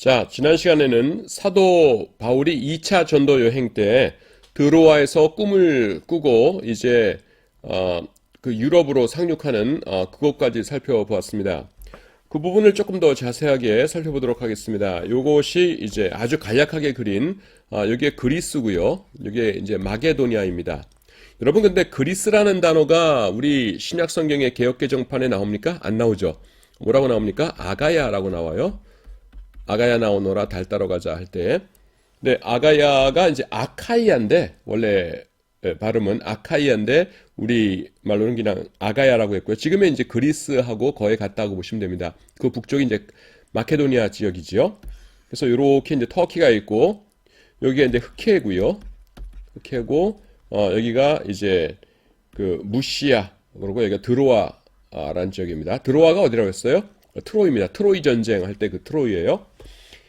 자, 지난 시간에는 사도 바울이 2차 전도 여행 때 드로아에서 꿈을 꾸고 이제 그 유럽으로 상륙하는 그것까지 살펴보았습니다. 그 부분을 조금 더 자세하게 살펴보도록 하겠습니다. 요것이 이제 아주 간략하게 그린 여기에 그리스고요. 여기에 이제 마게도니아입니다. 여러분 근데 그리스라는 단어가 우리 신약 성경의 개역 개정판에 나옵니까? 안 나오죠. 뭐라고 나옵니까? 아가야라고 나와요. 아가야 나오너라 달 따러 가자 할 때. 근데 아가야가 이제 아카이아인데 원래 발음은 아카이아인데 우리 말로는 그냥 아가야라고 했고요. 지금은 이제 그리스하고 거의 같다고 보시면 됩니다. 그 북쪽이 이제 마케도니아 지역이지요. 그래서 이렇게 이제 터키가 있고 여기가 이제 흑해고요. 흑해고 여기가 이제 그 무시아 그리고 여기가 드로아라는 지역입니다. 드로아가 어디라고 했어요? 트로이입니다. 트로이 전쟁 할 때 그 트로이예요.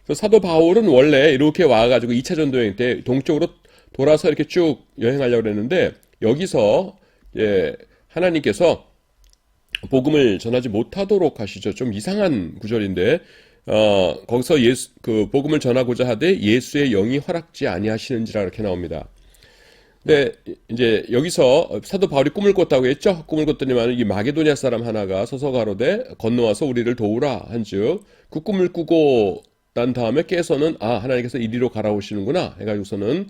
그래서 사도 바울은 원래 이렇게 와가지고 2차 전도 여행 때 동쪽으로 돌아서 이렇게 쭉 여행하려고 그랬는데 여기서 하나님께서 복음을 전하지 못하도록 하시죠. 좀 이상한 구절인데 거기서 그 복음을 전하고자 하되 예수의 영이 허락지 아니하시는지라 이렇게 나옵니다. 근데 이제 여기서 사도 바울이 꿈을 꿨다고 했죠. 꿈을 꿨더니만 이 마게도니아 사람 하나가 서서 가로되 건너와서 우리를 도우라 한즉 그 꿈을 꾸고 난 다음에 깨서는 하나님께서 이리로 가라오시는구나 해가지고서는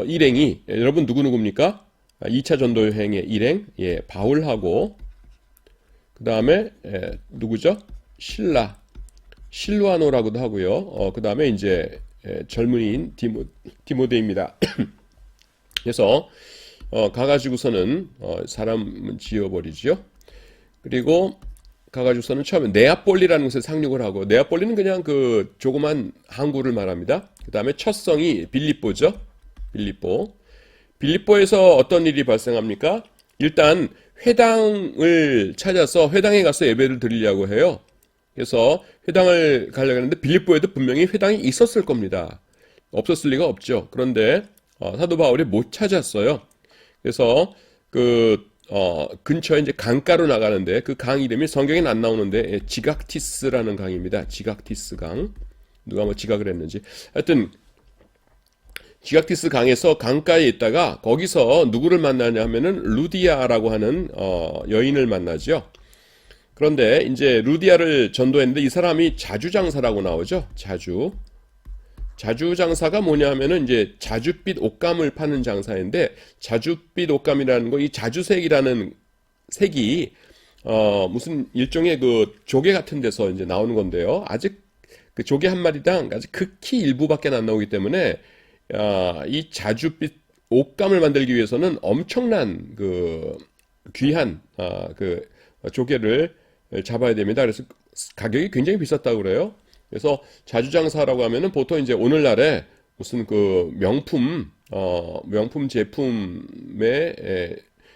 일행이 여러분 누구입니까? 2차 전도 여행의 일행 바울하고 그 다음에 누구죠? 실루아노라고도 하고요. 그 다음에 이제 젊은이인 디모데입니다. 그래서 가가지고서는 사람은 지어버리죠. 그리고 가가지고서는 처음에 네아폴리라는 곳에 상륙을 하고 네아폴리는 그냥 그 조그만 항구를 말합니다. 그 다음에 첫 성이 빌립보죠. 빌립보에서 어떤 일이 발생합니까? 일단 회당을 찾아서 회당에 가서 예배를 드리려고 해요. 그래서 회당을 가려고 했는데 빌립보에도 분명히 회당이 있었을 겁니다. 없었을 리가 없죠. 그런데 사도 바울이 못 찾았어요. 그래서 근처에 이제 강가로 나가는데 그 강 이름이 성경에는 안 나오는데 지각티스라는 강입니다. 지각티스 강. 누가 뭐 지각을 했는지. 하여튼 지각티스 강에서 강가에 있다가 거기서 누구를 만나냐 하면은 루디아라고 하는 여인을 만나죠. 그런데 이제 루디아를 전도했는데 이 사람이 자주장사라고 나오죠. 자주장사가 뭐냐 하면은 이제 자줏빛 옷감을 파는 장사인데 자줏빛 옷감이라는 거 이 자주색이라는 색이 무슨 일종의 그 조개 같은 데서 이제 나오는 건데요. 아직 그 조개 한 마리당 아직 극히 일부밖에 안 나오기 때문에 이 자줏빛 옷감을 만들기 위해서는 엄청난 그 귀한 그 조개를 잡아야 됩니다. 그래서 가격이 굉장히 비쌌다고 그래요. 그래서 자주장사라고 하면은 보통 이제 오늘날에 무슨 그 명품 제품에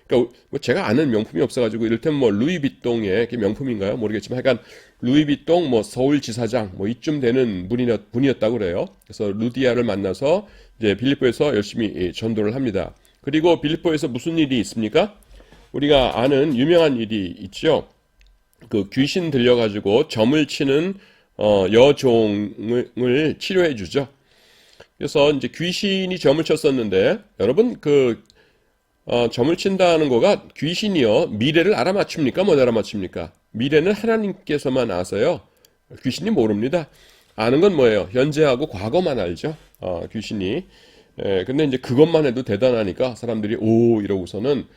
그러니까 뭐 제가 아는 명품이 없어가지고 이를테면 뭐 루이비통의 명품인가요? 모르겠지만 하여간 루이비통 뭐 서울지사장 뭐 이쯤 되는 분이었다고 그래요. 그래서 루디아를 만나서 이제 빌립보에서 열심히 전도를 합니다. 그리고 빌립보에서 무슨 일이 있습니까? 우리가 아는 유명한 일이 있죠. 그 귀신 들려가지고 점을 치는 여종을 치료해 주죠. 그래서 이제 귀신이 점을 쳤었는데 여러분 점을 친다는 거가 귀신이요 미래를 알아맞춥니까? 못 알아맞춥니까? 미래는 하나님께서만 아세요. 귀신이 모릅니다. 아는 건 뭐예요? 현재하고 과거만 알죠. 귀신이. 근데 이제 그것만 해도 대단하니까 사람들이 오 이러고서는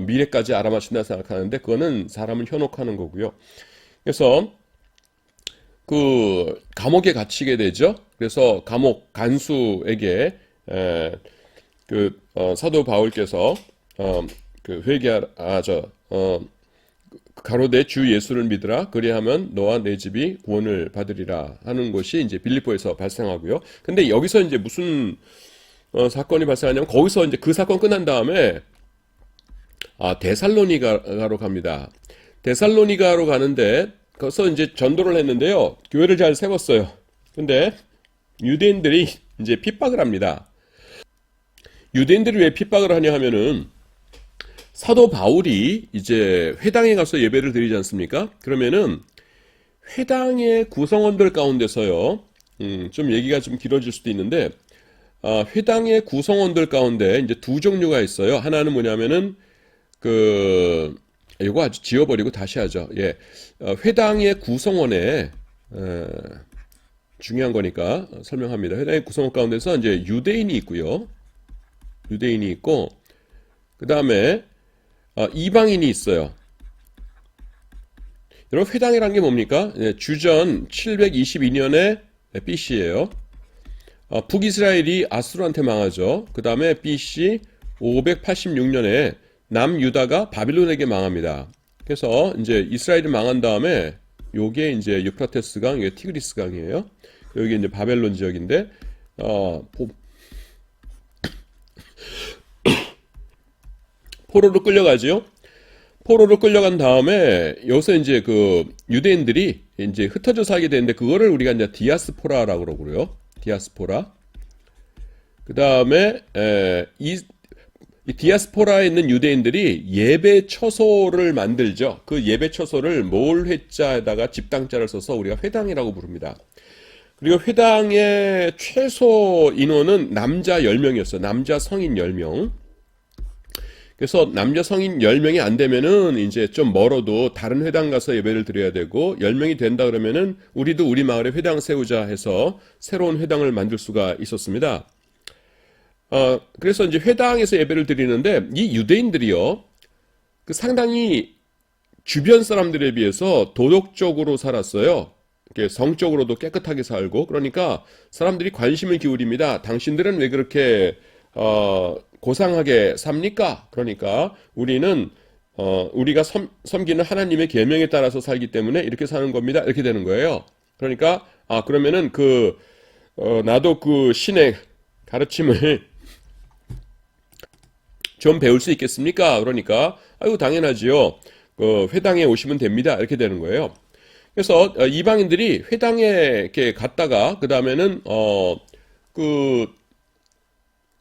미래까지 알아맞힌다 생각하는데 그거는 사람을 현혹하는 거고요. 그래서 그 감옥에 gat히게 되죠. 그래서 감옥 간수에게 사도 바울께서 가로되 주 예수를 믿으라 그리하면 너와 내 집이 구원을 받으리라 하는 것이 이제 빌립보에서 발생하고요. 근데 여기서 이제 무슨 사건이 발생하냐면 거기서 이제 그 사건 끝난 다음에 데살로니가로 갑니다. 데살로니가로 가는데 거기서 이제 전도를 했는데요. 교회를 잘 세웠어요. 근데 유대인들이 이제 핍박을 합니다. 유대인들이 왜 핍박을 하냐 하면은 사도 바울이 이제 회당에 가서 예배를 드리지 않습니까? 그러면은 회당의 구성원들 가운데서요. 좀 얘기가 좀 길어질 수도 있는데, 회당의 구성원들 가운데 이제 두 종류가 있어요. 하나는 뭐냐면은 그 이거 아주 지워버리고 다시 하죠. 예, 회당의 구성원에 중요한 거니까 설명합니다. 회당의 구성원 가운데서 이제 유대인이 있고요. 유대인이 있고 그 다음에 이방인이 있어요. 여러분 회당이란 게 뭡니까? 예, 주전 722년에 BC예요. 북이스라엘이 아수르한테 망하죠. 그 다음에 BC 586년에 남유다가 바빌론에게 망합니다. 그래서 이제 이스라엘이 망한 다음에 요게 이제 유프라테스 강, 이게 티그리스 강이에요. 여기 이제 바벨론 지역인데 포로로 끌려가지요. 포로로 끌려간 다음에 여기서 이제 그 유대인들이 이제 흩어져 살게 되는데 그거를 우리가 이제 디아스포라라고 그러고요. 디아스포라. 그 다음에 이 디아스포라에 있는 유대인들이 예배 처소를 만들죠. 그 예배 처소를 몰 회자에다가 집당자를 써서 우리가 회당이라고 부릅니다. 그리고 회당의 최소 인원은 남자 10명이었어요. 남자 성인 10명. 그래서 남자 성인 10명이 안 되면은 이제 좀 멀어도 다른 회당 가서 예배를 드려야 되고 10명이 된다 그러면은 우리도 우리 마을에 회당 세우자 해서 새로운 회당을 만들 수가 있었습니다. 그래서 이제 회당에서 예배를 드리는데 이 유대인들이요. 그 상당히 주변 사람들에 비해서 도덕적으로 살았어요. 성적으로도 깨끗하게 살고 그러니까 사람들이 관심을 기울입니다. 당신들은 왜 그렇게 고상하게 삽니까? 그러니까 우리는 우리가 섬기는 하나님의 계명에 따라서 살기 때문에 이렇게 사는 겁니다. 이렇게 되는 거예요. 그러니까 그러면은 나도 그 신의 가르침을 좀 배울 수 있겠습니까? 그러니까 아유 당연하지요. 회당에 오시면 됩니다. 이렇게 되는 거예요. 그래서 이방인들이 회당에 이렇게 갔다가 그 다음에는 그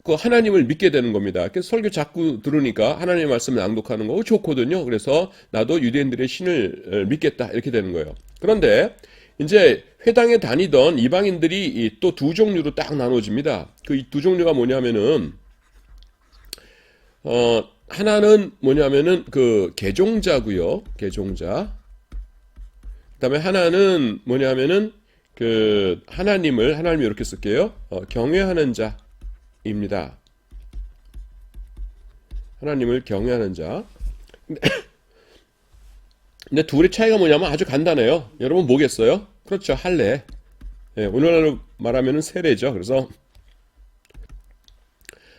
하나님을 믿게 되는 겁니다. 그래서 설교 자꾸 들으니까 하나님의 말씀을 낭독하는 거 좋거든요. 그래서 나도 유대인들의 신을 믿겠다 이렇게 되는 거예요. 그런데 이제 회당에 다니던 이방인들이 또 두 종류로 딱 나눠집니다. 그 두 종류가 뭐냐면은 하나는 뭐냐면은 그 개종자고요. 개종자. 그다음에 하나는 뭐냐면은 그 하나님을 이렇게 쓸게요. 경외하는 자입니다. 하나님을 경외하는 자. 근데 둘의 차이가 뭐냐면 아주 간단해요. 여러분 뭐겠어요? 그렇죠. 할례. 예, 오늘날로 말하면은 세례죠. 그래서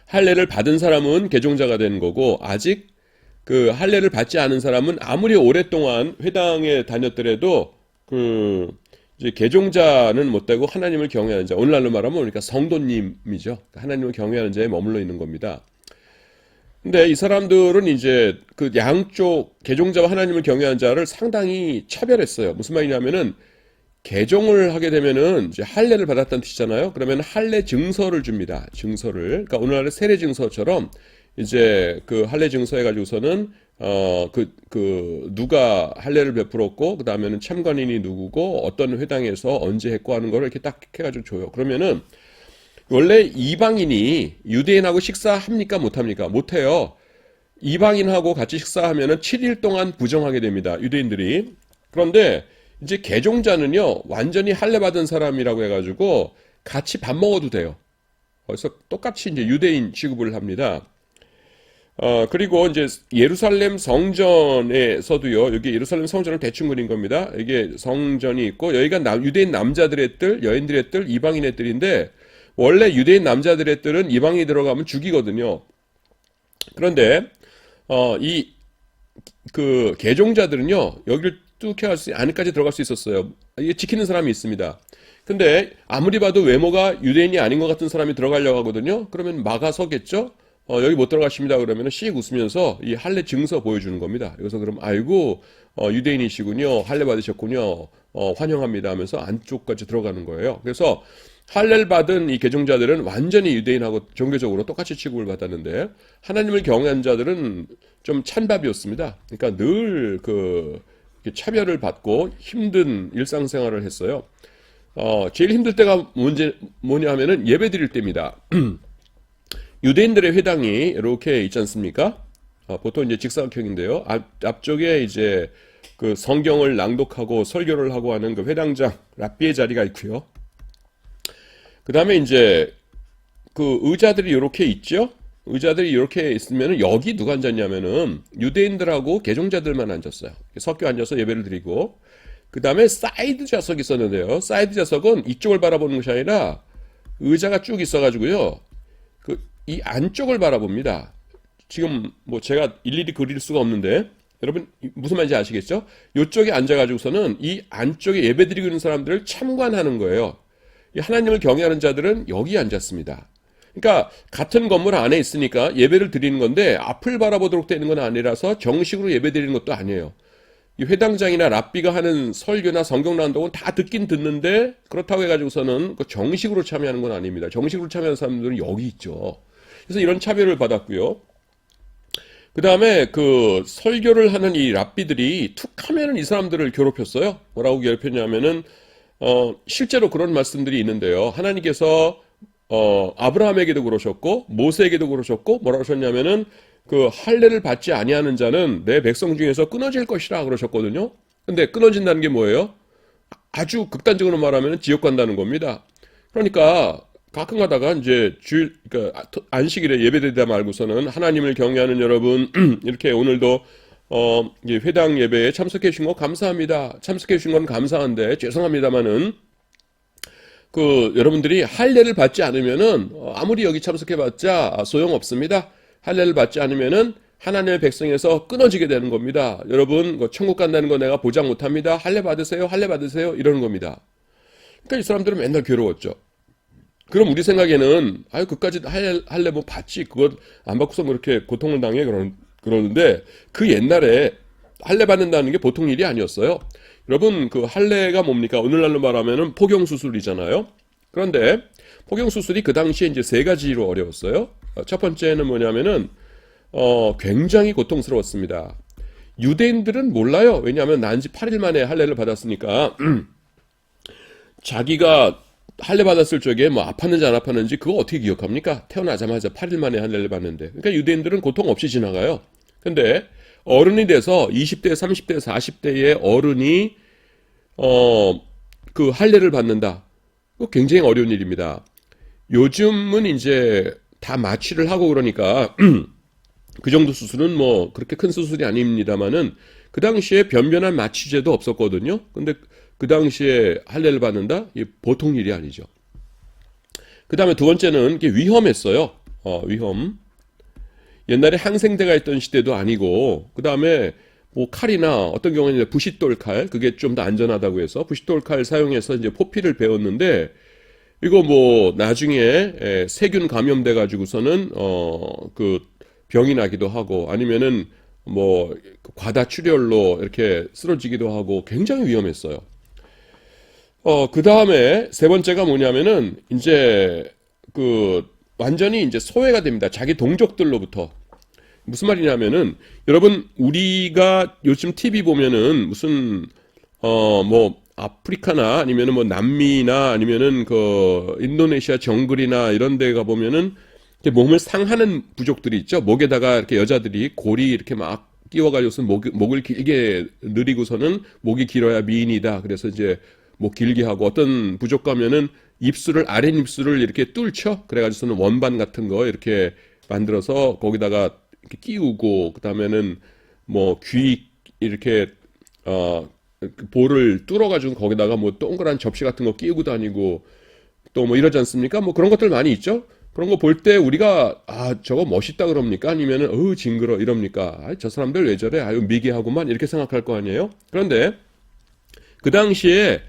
할례를 받은 사람은 개종자가 되는 거고 아직 그 할례를 받지 않은 사람은 아무리 오랫동안 회당에 다녔더라도 이제 개종자는 못 되고 하나님을 경외하는 자. 오늘날로 말하면 그러니까 성도님이죠. 하나님을 경외하는 자에 머물러 있는 겁니다. 근데 이 사람들은 이제 그 양쪽 개종자와 하나님을 경외하는 자를 상당히 차별했어요. 무슨 말이냐면은 개종을 하게 되면은 이제 할례를 받았다는 뜻이잖아요. 그러면 할례 증서를 줍니다. 증서를. 그러니까 오늘날의 세례 증서처럼 이제 그 할례 증서 해가지고서는 누가 할례를 베풀었고 그 다음에는 참관인이 누구고 어떤 회당에서 언제 했고 하는 거를 이렇게 딱 해가지고 줘요. 그러면은 원래 이방인이 유대인하고 식사합니까? 못합니까? 못해요. 이방인하고 같이 식사하면은 7일 동안 부정하게 됩니다. 유대인들이. 그런데 이제 개종자는요 완전히 할례 받은 사람이라고 해가지고 같이 밥 먹어도 돼요. 그래서 똑같이 이제 유대인 취급을 합니다. 그리고 이제 예루살렘 성전에서도요, 여기 예루살렘 성전을 대충 그린 겁니다. 이게 성전이 있고, 여기가 유대인 남자들의 뜰, 여인들의 뜰, 이방인의 뜰인데, 원래 유대인 남자들의 뜰은 이방인이 들어가면 죽이거든요. 그런데, 그 개종자들은요, 여기를 안에까지 들어갈 수 있었어요. 이게 지키는 사람이 있습니다. 근데 아무리 봐도 외모가 유대인이 아닌 것 같은 사람이 들어가려고 하거든요. 그러면 막아서겠죠? 여기 못 들어가십니다. 그러면 씩 웃으면서 이 할례 증서 보여주는 겁니다. 여기서 그럼 아이고 유대인이시군요. 할례 받으셨군요. 환영합니다 하면서 안쪽까지 들어가는 거예요. 그래서 할례를 받은 이 개종자들은 완전히 유대인하고 종교적으로 똑같이 취급을 받았는데 하나님을 경외한 자들은 좀 찬밥이었습니다. 그러니까 늘 차별을 받고 힘든 일상생활을 했어요. 제일 힘들 때가 뭐냐 하면은 예배 드릴 때입니다. 유대인들의 회당이 이렇게 있지 않습니까? 보통 이제 직사각형인데요. 앞쪽에 이제 그 성경을 낭독하고 설교를 하고 하는 그 회당장, 랍비의 자리가 있고요. 그 다음에 이제 그 의자들이 이렇게 있죠? 의자들이 이렇게 있으면 여기 누가 앉았냐면은 유대인들하고 개종자들만 앉았어요. 섞여 앉아서 예배를 드리고, 그 다음에 사이드 좌석이 있었는데요. 사이드 좌석은 이쪽을 바라보는 것이 아니라 의자가 쭉 있어가지고요. 이 안쪽을 바라봅니다. 지금 뭐 제가 일일이 그릴 수가 없는데 여러분 무슨 말인지 아시겠죠? 이쪽에 앉아가지고서는 이 안쪽에 예배드리고 있는 사람들을 참관하는 거예요. 이 하나님을 경외하는 자들은 여기 앉았습니다. 그러니까 같은 건물 안에 있으니까 예배를 드리는 건데 앞을 바라보도록 되는 건 아니라서 정식으로 예배 드리는 것도 아니에요. 이 회당장이나 랍비가 하는 설교나 성경 낭독은 다 듣긴 듣는데 그렇다고 해가지고서는 그 정식으로 참여하는 건 아닙니다. 정식으로 참여하는 사람들은 여기 있죠. 그래서 이런 차별을 받았고요. 그 다음에 그 설교를 하는 이 랍비들이 툭 하면은 이 사람들을 괴롭혔어요. 뭐라고 괴롭혔냐면은 실제로 그런 말씀들이 있는데요. 하나님께서 아브라함에게도 그러셨고 모세에게도 그러셨고 뭐라고 하셨냐면은 그 할례를 받지 아니하는 자는 내 백성 중에서 끊어질 것이라 그러셨거든요. 근데 끊어진다는 게 뭐예요? 아주 극단적으로 말하면 지옥 간다는 겁니다. 그러니까 가끔 가다가 이제 그러니까 안식일에 예배드리다 말고서는 하나님을 경외하는 여러분 이렇게 오늘도 이제 회당 예배에 참석해 주신 거 감사합니다. 참석해 주신 건 감사한데 죄송합니다만은 그 여러분들이 할례를 받지 않으면은 아무리 여기 참석해봤자 소용없습니다. 할례를 받지 않으면은 하나님의 백성에서 끊어지게 되는 겁니다. 여러분 천국 간다는 거 내가 보장 못합니다. 할례 받으세요, 할례 받으세요 이러는 겁니다. 그러니까 이 사람들은 맨날 괴로웠죠. 그럼 우리 생각에는 아유 그까지 할례 뭐 받지 그거 안 받고서 그렇게 고통을 당해 그러는데 그 옛날에 할례 받는다는 게 보통 일이 아니었어요. 여러분 그 할례가 뭡니까? 오늘날로 말하면은 포경 수술이잖아요. 그런데 포경 수술이 그 당시에 이제 세 가지로 어려웠어요. 첫 번째는 뭐냐면은 굉장히 고통스러웠습니다. 유대인들은 몰라요. 왜냐하면 난 지 8일 만에 할례를 받았으니까 자기가 할례 받았을 적에 뭐 아팠는지 안 아팠는지 그거 어떻게 기억합니까? 태어나자마자 8일 만에 할례를 받는데. 그러니까 유대인들은 고통 없이 지나가요. 근데 어른이 돼서 20대, 30대, 40대의 어른이 그 할례를 받는다. 그거 굉장히 어려운 일입니다. 요즘은 이제 다 마취를 하고 그러니까 그 정도 수술은 뭐 그렇게 큰 수술이 아닙니다만은 그 당시에 변변한 마취제도 없었거든요. 근데 그 당시에 할례를 받는다? 이게 보통 일이 아니죠. 그 다음에 두 번째는 이게 위험했어요. 위험. 옛날에 항생제가 있던 시대도 아니고, 그 다음에 뭐 칼이나 어떤 경우에는 부싯돌 칼, 그게 좀 더 안전하다고 해서 부싯돌 칼 사용해서 이제 포피를 베었는데, 이거 뭐 나중에 세균 감염돼 가지고서는 그 병이 나기도 하고 아니면은 뭐 과다 출혈로 이렇게 쓰러지기도 하고 굉장히 위험했어요. 그 다음에 세 번째가 뭐냐면은 이제 그 완전히 이제 소외가 됩니다. 자기 동족들로부터. 무슨 말이냐면은 여러분 우리가 요즘 TV 보면은 무슨 뭐 아프리카나 아니면은 뭐 남미나 아니면은 그 인도네시아 정글이나 이런 데 가 보면은 몸을 상하는 부족들이 있죠. 목에다가 이렇게 여자들이 고리 이렇게 막 끼워가지고서 목을 길게 늘리고서는 목이 길어야 미인이다. 그래서 이제 목 길게 하고 어떤 부족 가면은 입술을 아랫입술을 이렇게 뚫죠. 그래가지고서는 원반 같은 거 이렇게 만들어서 거기다가 이렇게 끼우고 그 다음에는 뭐 귀 이렇게 볼을 뚫어가지고 거기다가 뭐 동그란 접시 같은 거 끼우고 다니고 또 뭐 이러지 않습니까? 뭐 그런 것들 많이 있죠. 그런 거 볼 때 우리가 저거 멋있다 그럽니까? 아니면은 징그러 이럽니까? 저 사람들 왜 저래? 아유 미개하구만 이렇게 생각할 거 아니에요? 그런데 그 당시에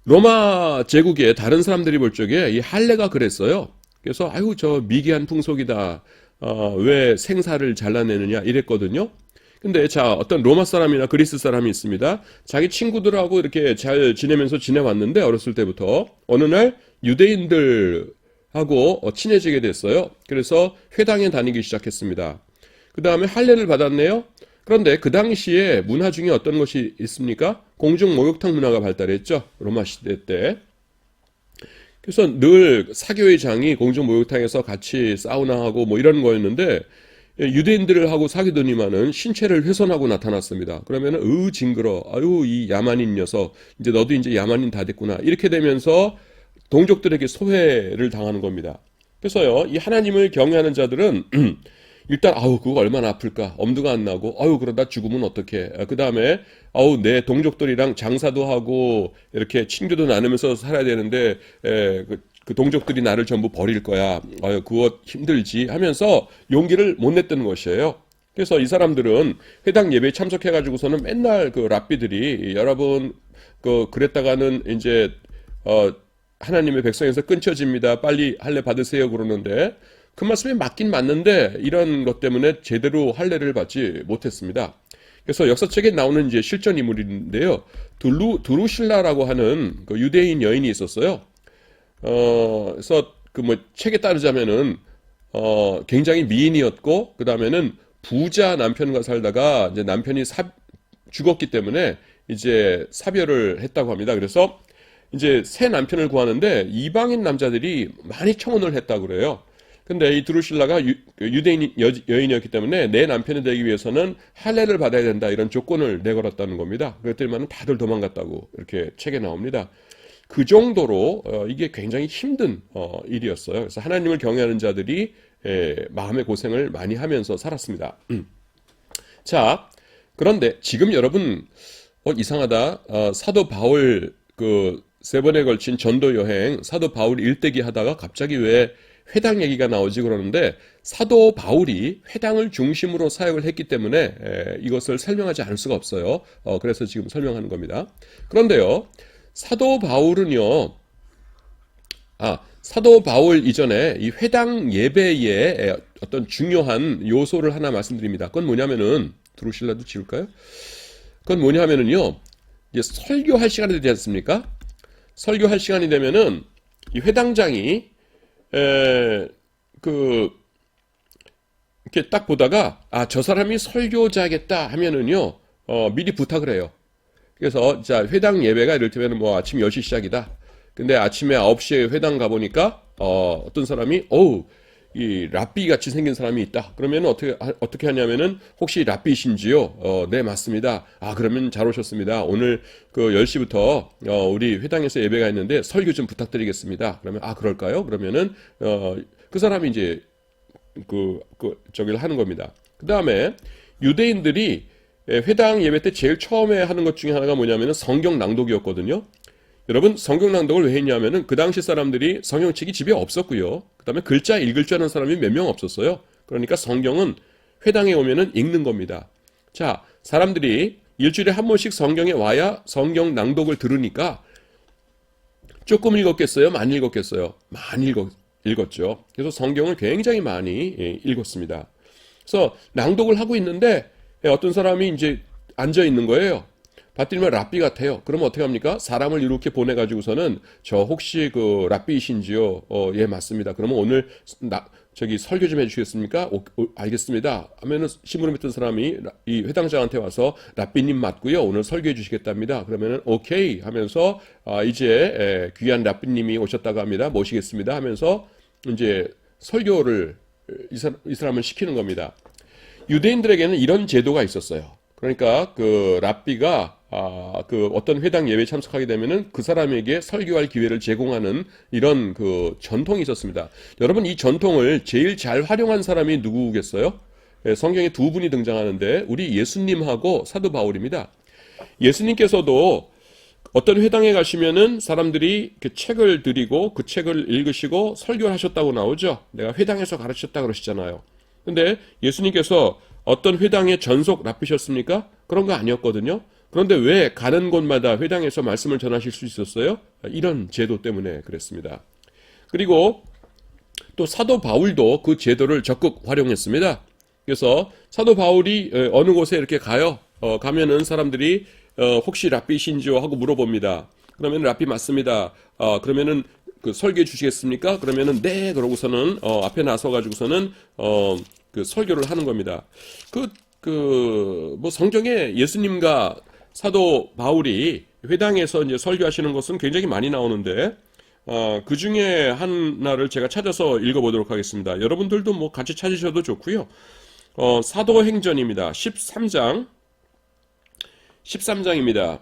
로마 제국의 다른 사람들이 볼 적에 이 할례가 그랬어요. 그래서 아유 저 미개한 풍속이다. 왜 생사를 잘라내느냐 이랬거든요. 근데 자 어떤 로마 사람이나 그리스 사람이 있습니다. 자기 친구들하고 이렇게 잘 지내면서 지내왔는데 어렸을 때부터 어느 날 유대인들하고 친해지게 됐어요. 그래서 회당에 다니기 시작했습니다. 그 다음에 할례를 받았네요. 그런데 그 당시에 문화 중에 어떤 것이 있습니까? 공중 목욕탕 문화가 발달했죠. 로마 시대 때. 그래서 늘 사교회장이 공중목욕탕에서 같이 사우나하고 뭐 이런 거였는데 유대인들을 하고 사귀더니만은 신체를 훼손하고 나타났습니다. 그러면은 징그러. 아유 이 야만인 녀석. 이제 너도 이제 야만인 다 됐구나. 이렇게 되면서 동족들에게 소외를 당하는 겁니다. 그래서요, 이 하나님을 경외하는 자들은 일단 아우 그거 얼마나 아플까, 엄두가 안 나고, 아우 그러다 죽으면 어떡해. 그 다음에 아우 내 동족들이랑 장사도 하고 이렇게 친교도 나누면서 살아야 되는데 그 동족들이 나를 전부 버릴 거야. 아유 그거 힘들지 하면서 용기를 못 냈던 것이에요. 그래서 이 사람들은 회당 예배에 참석해가지고서는 맨날 그 랍비들이 여러분 그랬다가는 이제 하나님의 백성에서 끊쳐집니다. 빨리 할례 받으세요 그러는데 그 말씀이 맞긴 맞는데 이런 것 때문에 제대로 할례를 받지 못했습니다. 그래서 역사책에 나오는 이제 실존 인물인데요. 두루실라라고 하는 그 유대인 여인이 있었어요. 그래서 그 뭐 책에 따르자면은 굉장히 미인이었고 그 다음에는 부자 남편과 살다가 이제 남편이 죽었기 때문에 이제 사별을 했다고 합니다. 그래서 이제 새 남편을 구하는데 이방인 남자들이 많이 청혼을 했다고 그래요. 근데 이 드루실라가 유대인 여인이었기 때문에 내 남편이 되기 위해서는 할례를 받아야 된다 이런 조건을 내걸었다는 겁니다. 그랬더니만 다들 도망갔다고 이렇게 책에 나옵니다. 그 정도로 이게 굉장히 힘든 일이었어요. 그래서 하나님을 경외하는 자들이 마음의 고생을 많이 하면서 살았습니다. 자, 그런데 지금 여러분 이상하다. 사도 바울 그 세 번에 걸친 전도 여행 사도 바울 일대기 하다가 갑자기 왜 회당 얘기가 나오지 그러는데 사도 바울이 회당을 중심으로 사역을 했기 때문에 이것을 설명하지 않을 수가 없어요. 그래서 지금 설명하는 겁니다. 그런데요, 사도 바울은요, 사도 바울 이전에 이 회당 예배의 어떤 중요한 요소를 하나 말씀드립니다. 그건 뭐냐면은 드루실라도 지울까요? 그건 뭐냐면은요, 이제 설교할 시간이 되지 않습니까? 설교할 시간이 되면은 이 회당장이 이렇게 딱 보다가 저 사람이 설교자겠다 하면은요 미리 부탁을 해요. 그래서 자 회당 예배가 이를테면 뭐 아침 10시 시작이다. 근데 아침에 9시에 회당 가보니까 어떤 사람이 이 랍비 같이 생긴 사람이 있다. 그러면 어떻게 하냐면은 혹시 랍비이신지요? 네, 맞습니다. 그러면 잘 오셨습니다. 오늘 그 10시부터 우리 회당에서 예배가 있는데 설교 좀 부탁드리겠습니다. 그러면 그럴까요? 그러면은 그 사람이 이제 저기를 하는 겁니다. 그다음에 유대인들이 회당 예배 때 제일 처음에 하는 것 중에 하나가 뭐냐면은 성경 낭독이었거든요. 여러분 성경 낭독을 왜 했냐면은 그 당시 사람들이 성경책이 집에 없었고요. 그 다음에 글자 읽을 줄 아는 사람이 몇 명 없었어요. 그러니까 성경은 회당에 오면은 읽는 겁니다. 자, 사람들이 일주일에 한 번씩 성경에 와야 성경 낭독을 들으니까 조금 읽었겠어요? 많이 읽었겠어요? 많이 읽었죠. 그래서 성경을 굉장히 많이 읽었습니다. 그래서 낭독을 하고 있는데 어떤 사람이 이제 앉아 있는 거예요. 봤더니만 랍비 같아요. 그러면 어떻게 합니까? 사람을 이렇게 보내가지고서는 저 혹시 그 랍비이신지요? 예, 맞습니다. 그러면 오늘 저기 설교 좀 해주시겠습니까? 알겠습니다. 하면은 심부름 했던 사람이 이 회당장한테 와서 랍비님 맞고요. 오늘 설교해 주시겠답니다. 그러면은 오케이 하면서 이제 귀한 랍비님이 오셨다고 합니다. 모시겠습니다. 하면서 이제 설교를 이 사람을 시키는 겁니다. 유대인들에게는 이런 제도가 있었어요. 그러니까 그 랍비가 그 어떤 회당 예배에 참석하게 되면은 그 사람에게 설교할 기회를 제공하는 이런 그 전통이 있었습니다. 여러분 이 전통을 제일 잘 활용한 사람이 누구겠어요? 성경에 두 분이 등장하는데 우리 예수님하고 사도 바울입니다. 예수님께서도 어떤 회당에 가시면은 사람들이 그 책을 드리고 그 책을 읽으시고 설교를 하셨다고 나오죠. 내가 회당에서 가르쳤다 그러시잖아요. 근데 예수님께서 어떤 회당에 전속 랍비셨습니까? 그런 거 아니었거든요. 그런데 왜 가는 곳마다 회당에서 말씀을 전하실 수 있었어요? 이런 제도 때문에 그랬습니다. 그리고 또 사도 바울도 그 제도를 적극 활용했습니다. 그래서 사도 바울이 어느 곳에 이렇게 가요. 가면은 사람들이 혹시 랍비신지요? 하고 물어봅니다. 그러면 랍비 맞습니다. 그러면은 그 설교해 주시겠습니까? 그러면은 네 그러고서는 앞에 나서 가지고서는 그 설교를 하는 겁니다. 뭐 성경에 예수님과 사도 바울이 회당에서 이제 설교하시는 것은 굉장히 많이 나오는데 그 중에 하나를 제가 찾아서 읽어보도록 하겠습니다. 여러분들도 뭐 같이 찾으셔도 좋고요. 사도행전입니다. 13장입니다.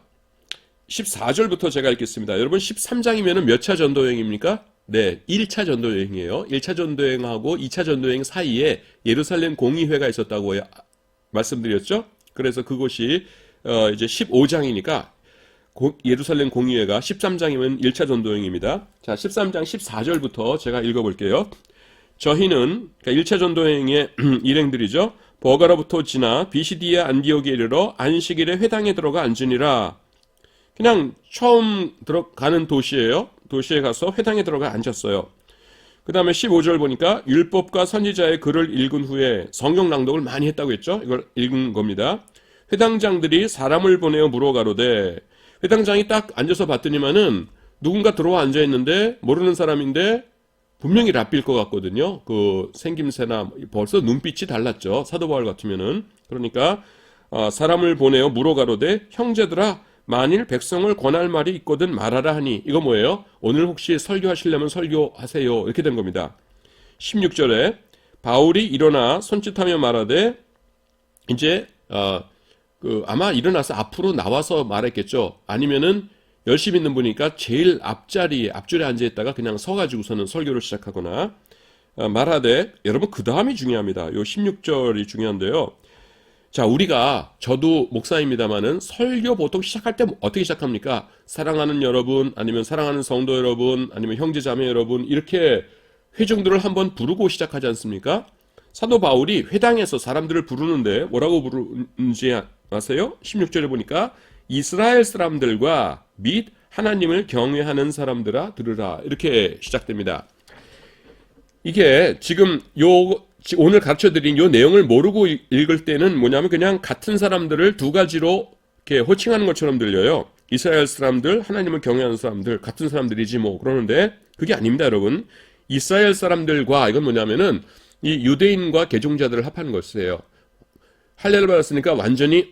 14절부터 제가 읽겠습니다. 여러분 13장이면 몇 차 전도여행입니까? 네, 1차 전도여행이에요. 1차 전도여행하고 2차 전도여행 사이에 예루살렘 공의회가 있었다고 말씀드렸죠? 그래서 그곳이 이제 15장이니까 예루살렘 공의회가 13장이면 1차 전도여행입니다. 자, 13장 14절부터 제가 읽어볼게요. 저희는 그러니까 1차 전도여행의 일행들이죠. 버가로부터 지나 비시디아 안디옥에 이르러 안식일에 회당에 들어가 앉으니라. 그냥 처음 들어가는 도시예요. 도시에 가서 회당에 들어가 앉았어요. 그 다음에 15절 보니까 율법과 선지자의 글을 읽은 후에 성경 낭독을 많이 했다고 했죠. 이걸 읽은 겁니다. 회당장들이 사람을 보내어 물어가로되, 회당장이 딱 앉아서 봤더니만은 누군가 들어와 앉아있는데 모르는 사람인데 분명히 랍비일 것 같거든요. 그 생김새나 벌써 눈빛이 달랐죠. 사도 바울 같으면은. 그러니까 사람을 보내어 물어가로되, 형제들아 만일 백성을 권할 말이 있거든 말하라 하니. 이거 뭐예요? 오늘 혹시 설교하시려면 설교하세요. 이렇게 된 겁니다. 16절에 바울이 일어나 손짓하며 말하되, 이제 아마 일어나서 앞으로 나와서 말했겠죠. 아니면은 열심히 있는 분이니까 제일 앞줄에 앉아있다가 그냥 서가지고서는 설교를 시작하거나 말하되, 여러분 그 다음이 중요합니다. 요 16절이 중요한데요. 자, 저도 목사입니다만은 설교 보통 시작할 때 어떻게 시작합니까? 사랑하는 여러분, 아니면 사랑하는 성도 여러분, 아니면 형제자매 여러분, 이렇게 회중들을 한번 부르고 시작하지 않습니까? 사도 바울이 회당에서 사람들을 부르는데 뭐라고 부르는지 아세요? 16절에 보니까 이스라엘 사람들과 및 하나님을 경외하는 사람들아 들으라. 이렇게 시작됩니다. 이게 지금 오늘 가르쳐드린 요 내용을 모르고 읽을 때는 뭐냐면 그냥 같은 사람들을 두 가지로 이렇게 호칭하는 것처럼 들려요. 이스라엘 사람들, 하나님을 경외하는 사람들, 같은 사람들이지 뭐. 그러는데 그게 아닙니다, 여러분. 이스라엘 사람들과, 이건 뭐냐면은 이 유대인과 개종자들을 합하는 것이에요. 할례를 받았으니까 완전히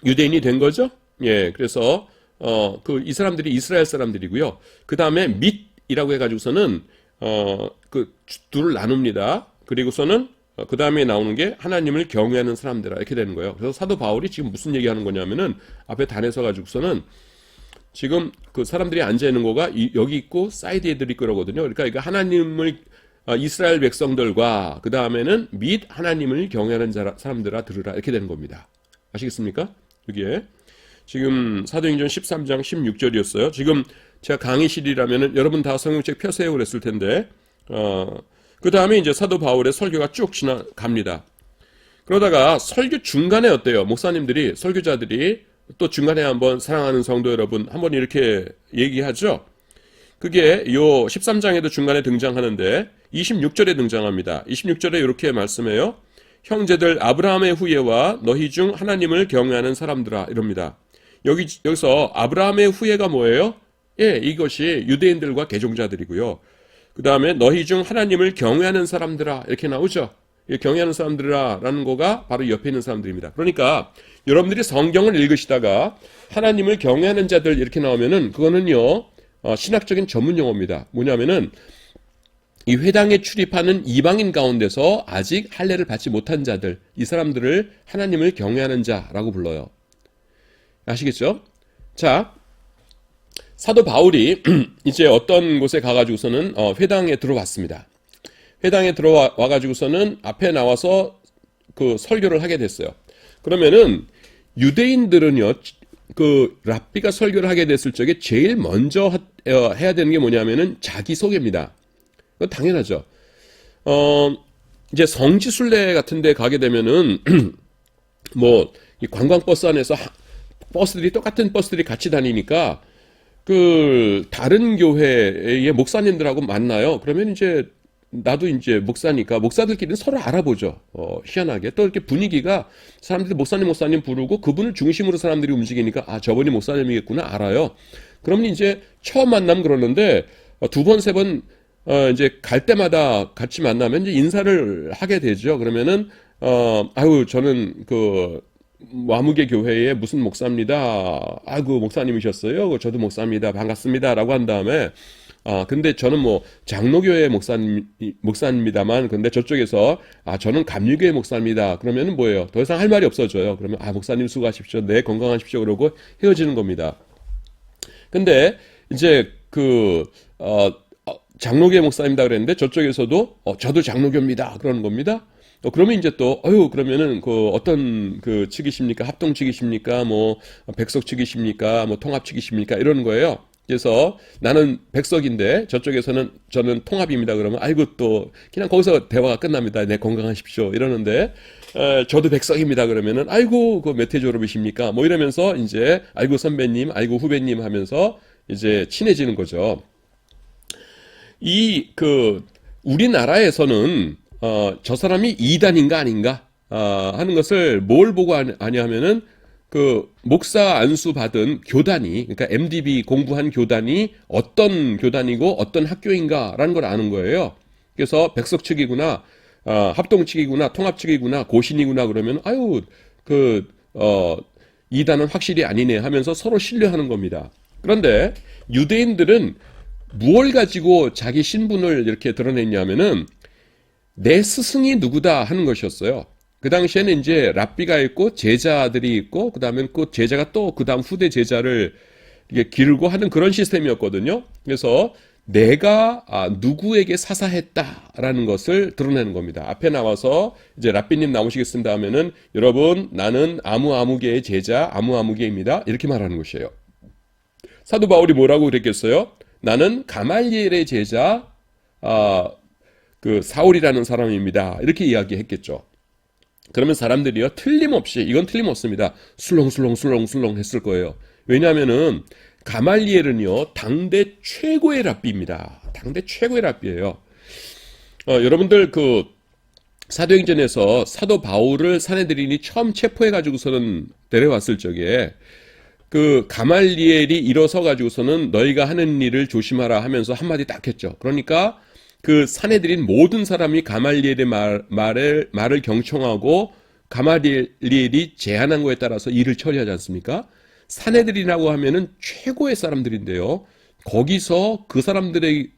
유대인이 된 거죠. 예, 그래서 이 사람들이 이스라엘 사람들이고요. 그 다음에 밋이라고 해가지고서는 그 둘을 나눕니다. 그리고서는 그 다음에 나오는 게 하나님을 경외하는 사람들아, 이렇게 되는 거예요. 그래서 사도 바울이 지금 무슨 얘기하는 거냐면은 앞에 단에 서가지고서는 지금 그 사람들이 앉아 있는 거가 여기 있고 사이드 애들이 있거든요. 그러니까 이거 하나님을 이스라엘 백성들과 그 다음에는 및 하나님을 경외하는 사람들아 들으라, 이렇게 되는 겁니다. 아시겠습니까? 여기에 지금 사도행전 13장 16절이었어요. 지금 제가 강의실이라면은 여러분 다 성경책 펴세요 그랬을 텐데 그 다음에 이제 사도 바울의 설교가 쭉 지나갑니다. 그러다가 설교 중간에 어때요? 목사님들이, 설교자들이 또 중간에 한번 사랑하는 성도 여러분 한번 이렇게 얘기하죠. 그게 요 13장에도 중간에 등장하는데 26절에 등장합니다. 26절에 이렇게 말씀해요. 형제들 아브라함의 후예와 너희 중 하나님을 경외하는 사람들아, 이럽니다. 여기서 아브라함의 후예가 뭐예요? 예, 이것이 유대인들과 개종자들이고요. 그 다음에 너희 중 하나님을 경외하는 사람들아, 이렇게 나오죠. 경외하는 사람들아 라는 거가 바로 옆에 있는 사람들입니다. 그러니까 여러분들이 성경을 읽으시다가 하나님을 경외하는 자들 이렇게 나오면은 그거는요 신학적인 전문 용어입니다. 뭐냐면은 이 회당에 출입하는 이방인 가운데서 아직 할례를 받지 못한 자들, 이 사람들을 하나님을 경외하는 자라고 불러요. 아시겠죠? 자, 사도 바울이 이제 어떤 곳에 가가지고서는 회당에 들어왔습니다. 회당에 들어와가지고서는 앞에 나와서 그 설교를 하게 됐어요. 그러면은 유대인들은요, 그 랍비가 설교를 하게 됐을 적에 제일 먼저 해야 되는 게 뭐냐면은 자기소개입니다. 그건 당연하죠. 이제 성지순례 같은 데 가게 되면은 뭐 이 관광버스 안에서 똑같은 버스들이 같이 다니니까 그 다른 교회의 목사님들하고 만나요. 그러면 이제 나도 이제 목사니까 목사들끼리는 서로 알아보죠. 희한하게 또 이렇게 분위기가 사람들이 목사님 부르고 그분을 중심으로 사람들이 움직이니까 저분이 목사님이겠구나 알아요. 그러면 이제 처음 만나면 그러는데 두 번, 세 번 이제 갈 때마다 같이 만나면 이제 인사를 하게 되죠. 그러면은 저는 그 와무개 교회의 무슨 목사입니다. 아이고 목사님이셨어요. 저도 목사입니다. 반갑습니다. 라고 한 다음에 근데 저는 뭐 장로교회 목사입니다만, 근데 저쪽에서 저는 감리교회 목사입니다. 그러면은 뭐예요? 더 이상 할 말이 없어져요. 그러면 목사님 수고하십시오. 네, 건강하십시오. 그러고 헤어지는 겁니다. 근데 이제 장로교회 목사입니다 그랬는데 저쪽에서도 저도 장로교입니다. 그러는 겁니다. 그러면 이제 또, 그러면은, 어떤, 측이십니까? 합동 측이십니까? 뭐, 백석 측이십니까? 뭐, 통합 측이십니까? 이러는 거예요. 그래서 나는 백석인데, 저쪽에서는 저는 통합입니다. 그러면, 또, 그냥 거기서 대화가 끝납니다. 네, 건강하십시오. 이러는데, 저도 백석입니다. 그러면은, 몇 회 졸업이십니까? 뭐 이러면서, 이제, 선배님, 후배님 하면서, 이제, 친해지는 거죠. 우리나라에서는 저 사람이 이단인가 아닌가 하는 것을 뭘 보고 아냐면은 목사 안수 받은 교단이, 그러니까 MDB 공부한 교단이 어떤 교단이고 어떤 학교인가라는 걸 아는 거예요. 그래서 백석 측이구나, 합동 측이구나, 통합 측이구나, 고신이구나 그러면 이단은 확실히 아니네 하면서 서로 신뢰하는 겁니다. 그런데 유대인들은 무엇을 가지고 자기 신분을 이렇게 드러냈냐면은 내 스승이 누구다 하는 것이었어요. 그 당시에는 이제 랍비가 있고 제자들이 있고, 그 다음에 그 제자가 또 그 다음 후대 제자를 이게 기르고 하는 그런 시스템이었거든요. 그래서 내가 누구에게 사사했다라는 것을 드러내는 겁니다. 앞에 나와서 이제 랍비님 나오시겠습니다 하면은 여러분 나는 아무개의 제자 아무개입니다. 이렇게 말하는 것이에요. 사도 바울이 뭐라고 그랬겠어요? 나는 가말리엘의 제자 사울이라는 사람입니다. 이렇게 이야기했겠죠. 그러면 사람들이요, 틀림없이, 이건 틀림없습니다. 술렁술렁 했을 거예요. 왜냐하면은, 가말리엘은요, 당대 최고의 랍비입니다. 당대 최고의 랍비예요. 여러분들 사도행전에서 사도 바울을 사내들인이 처음 체포해가지고서는 데려왔을 적에, 가말리엘이 일어서 가지고서는 너희가 하는 일을 조심하라 하면서 한마디 딱 했죠. 그러니까, 사내들인 모든 사람이 가말리엘의 말을 경청하고 가말리엘이 제안한 거에 따라서 일을 처리하지 않습니까? 사내들이라고 하면은 최고의 사람들인데요. 거기서 그 사람들이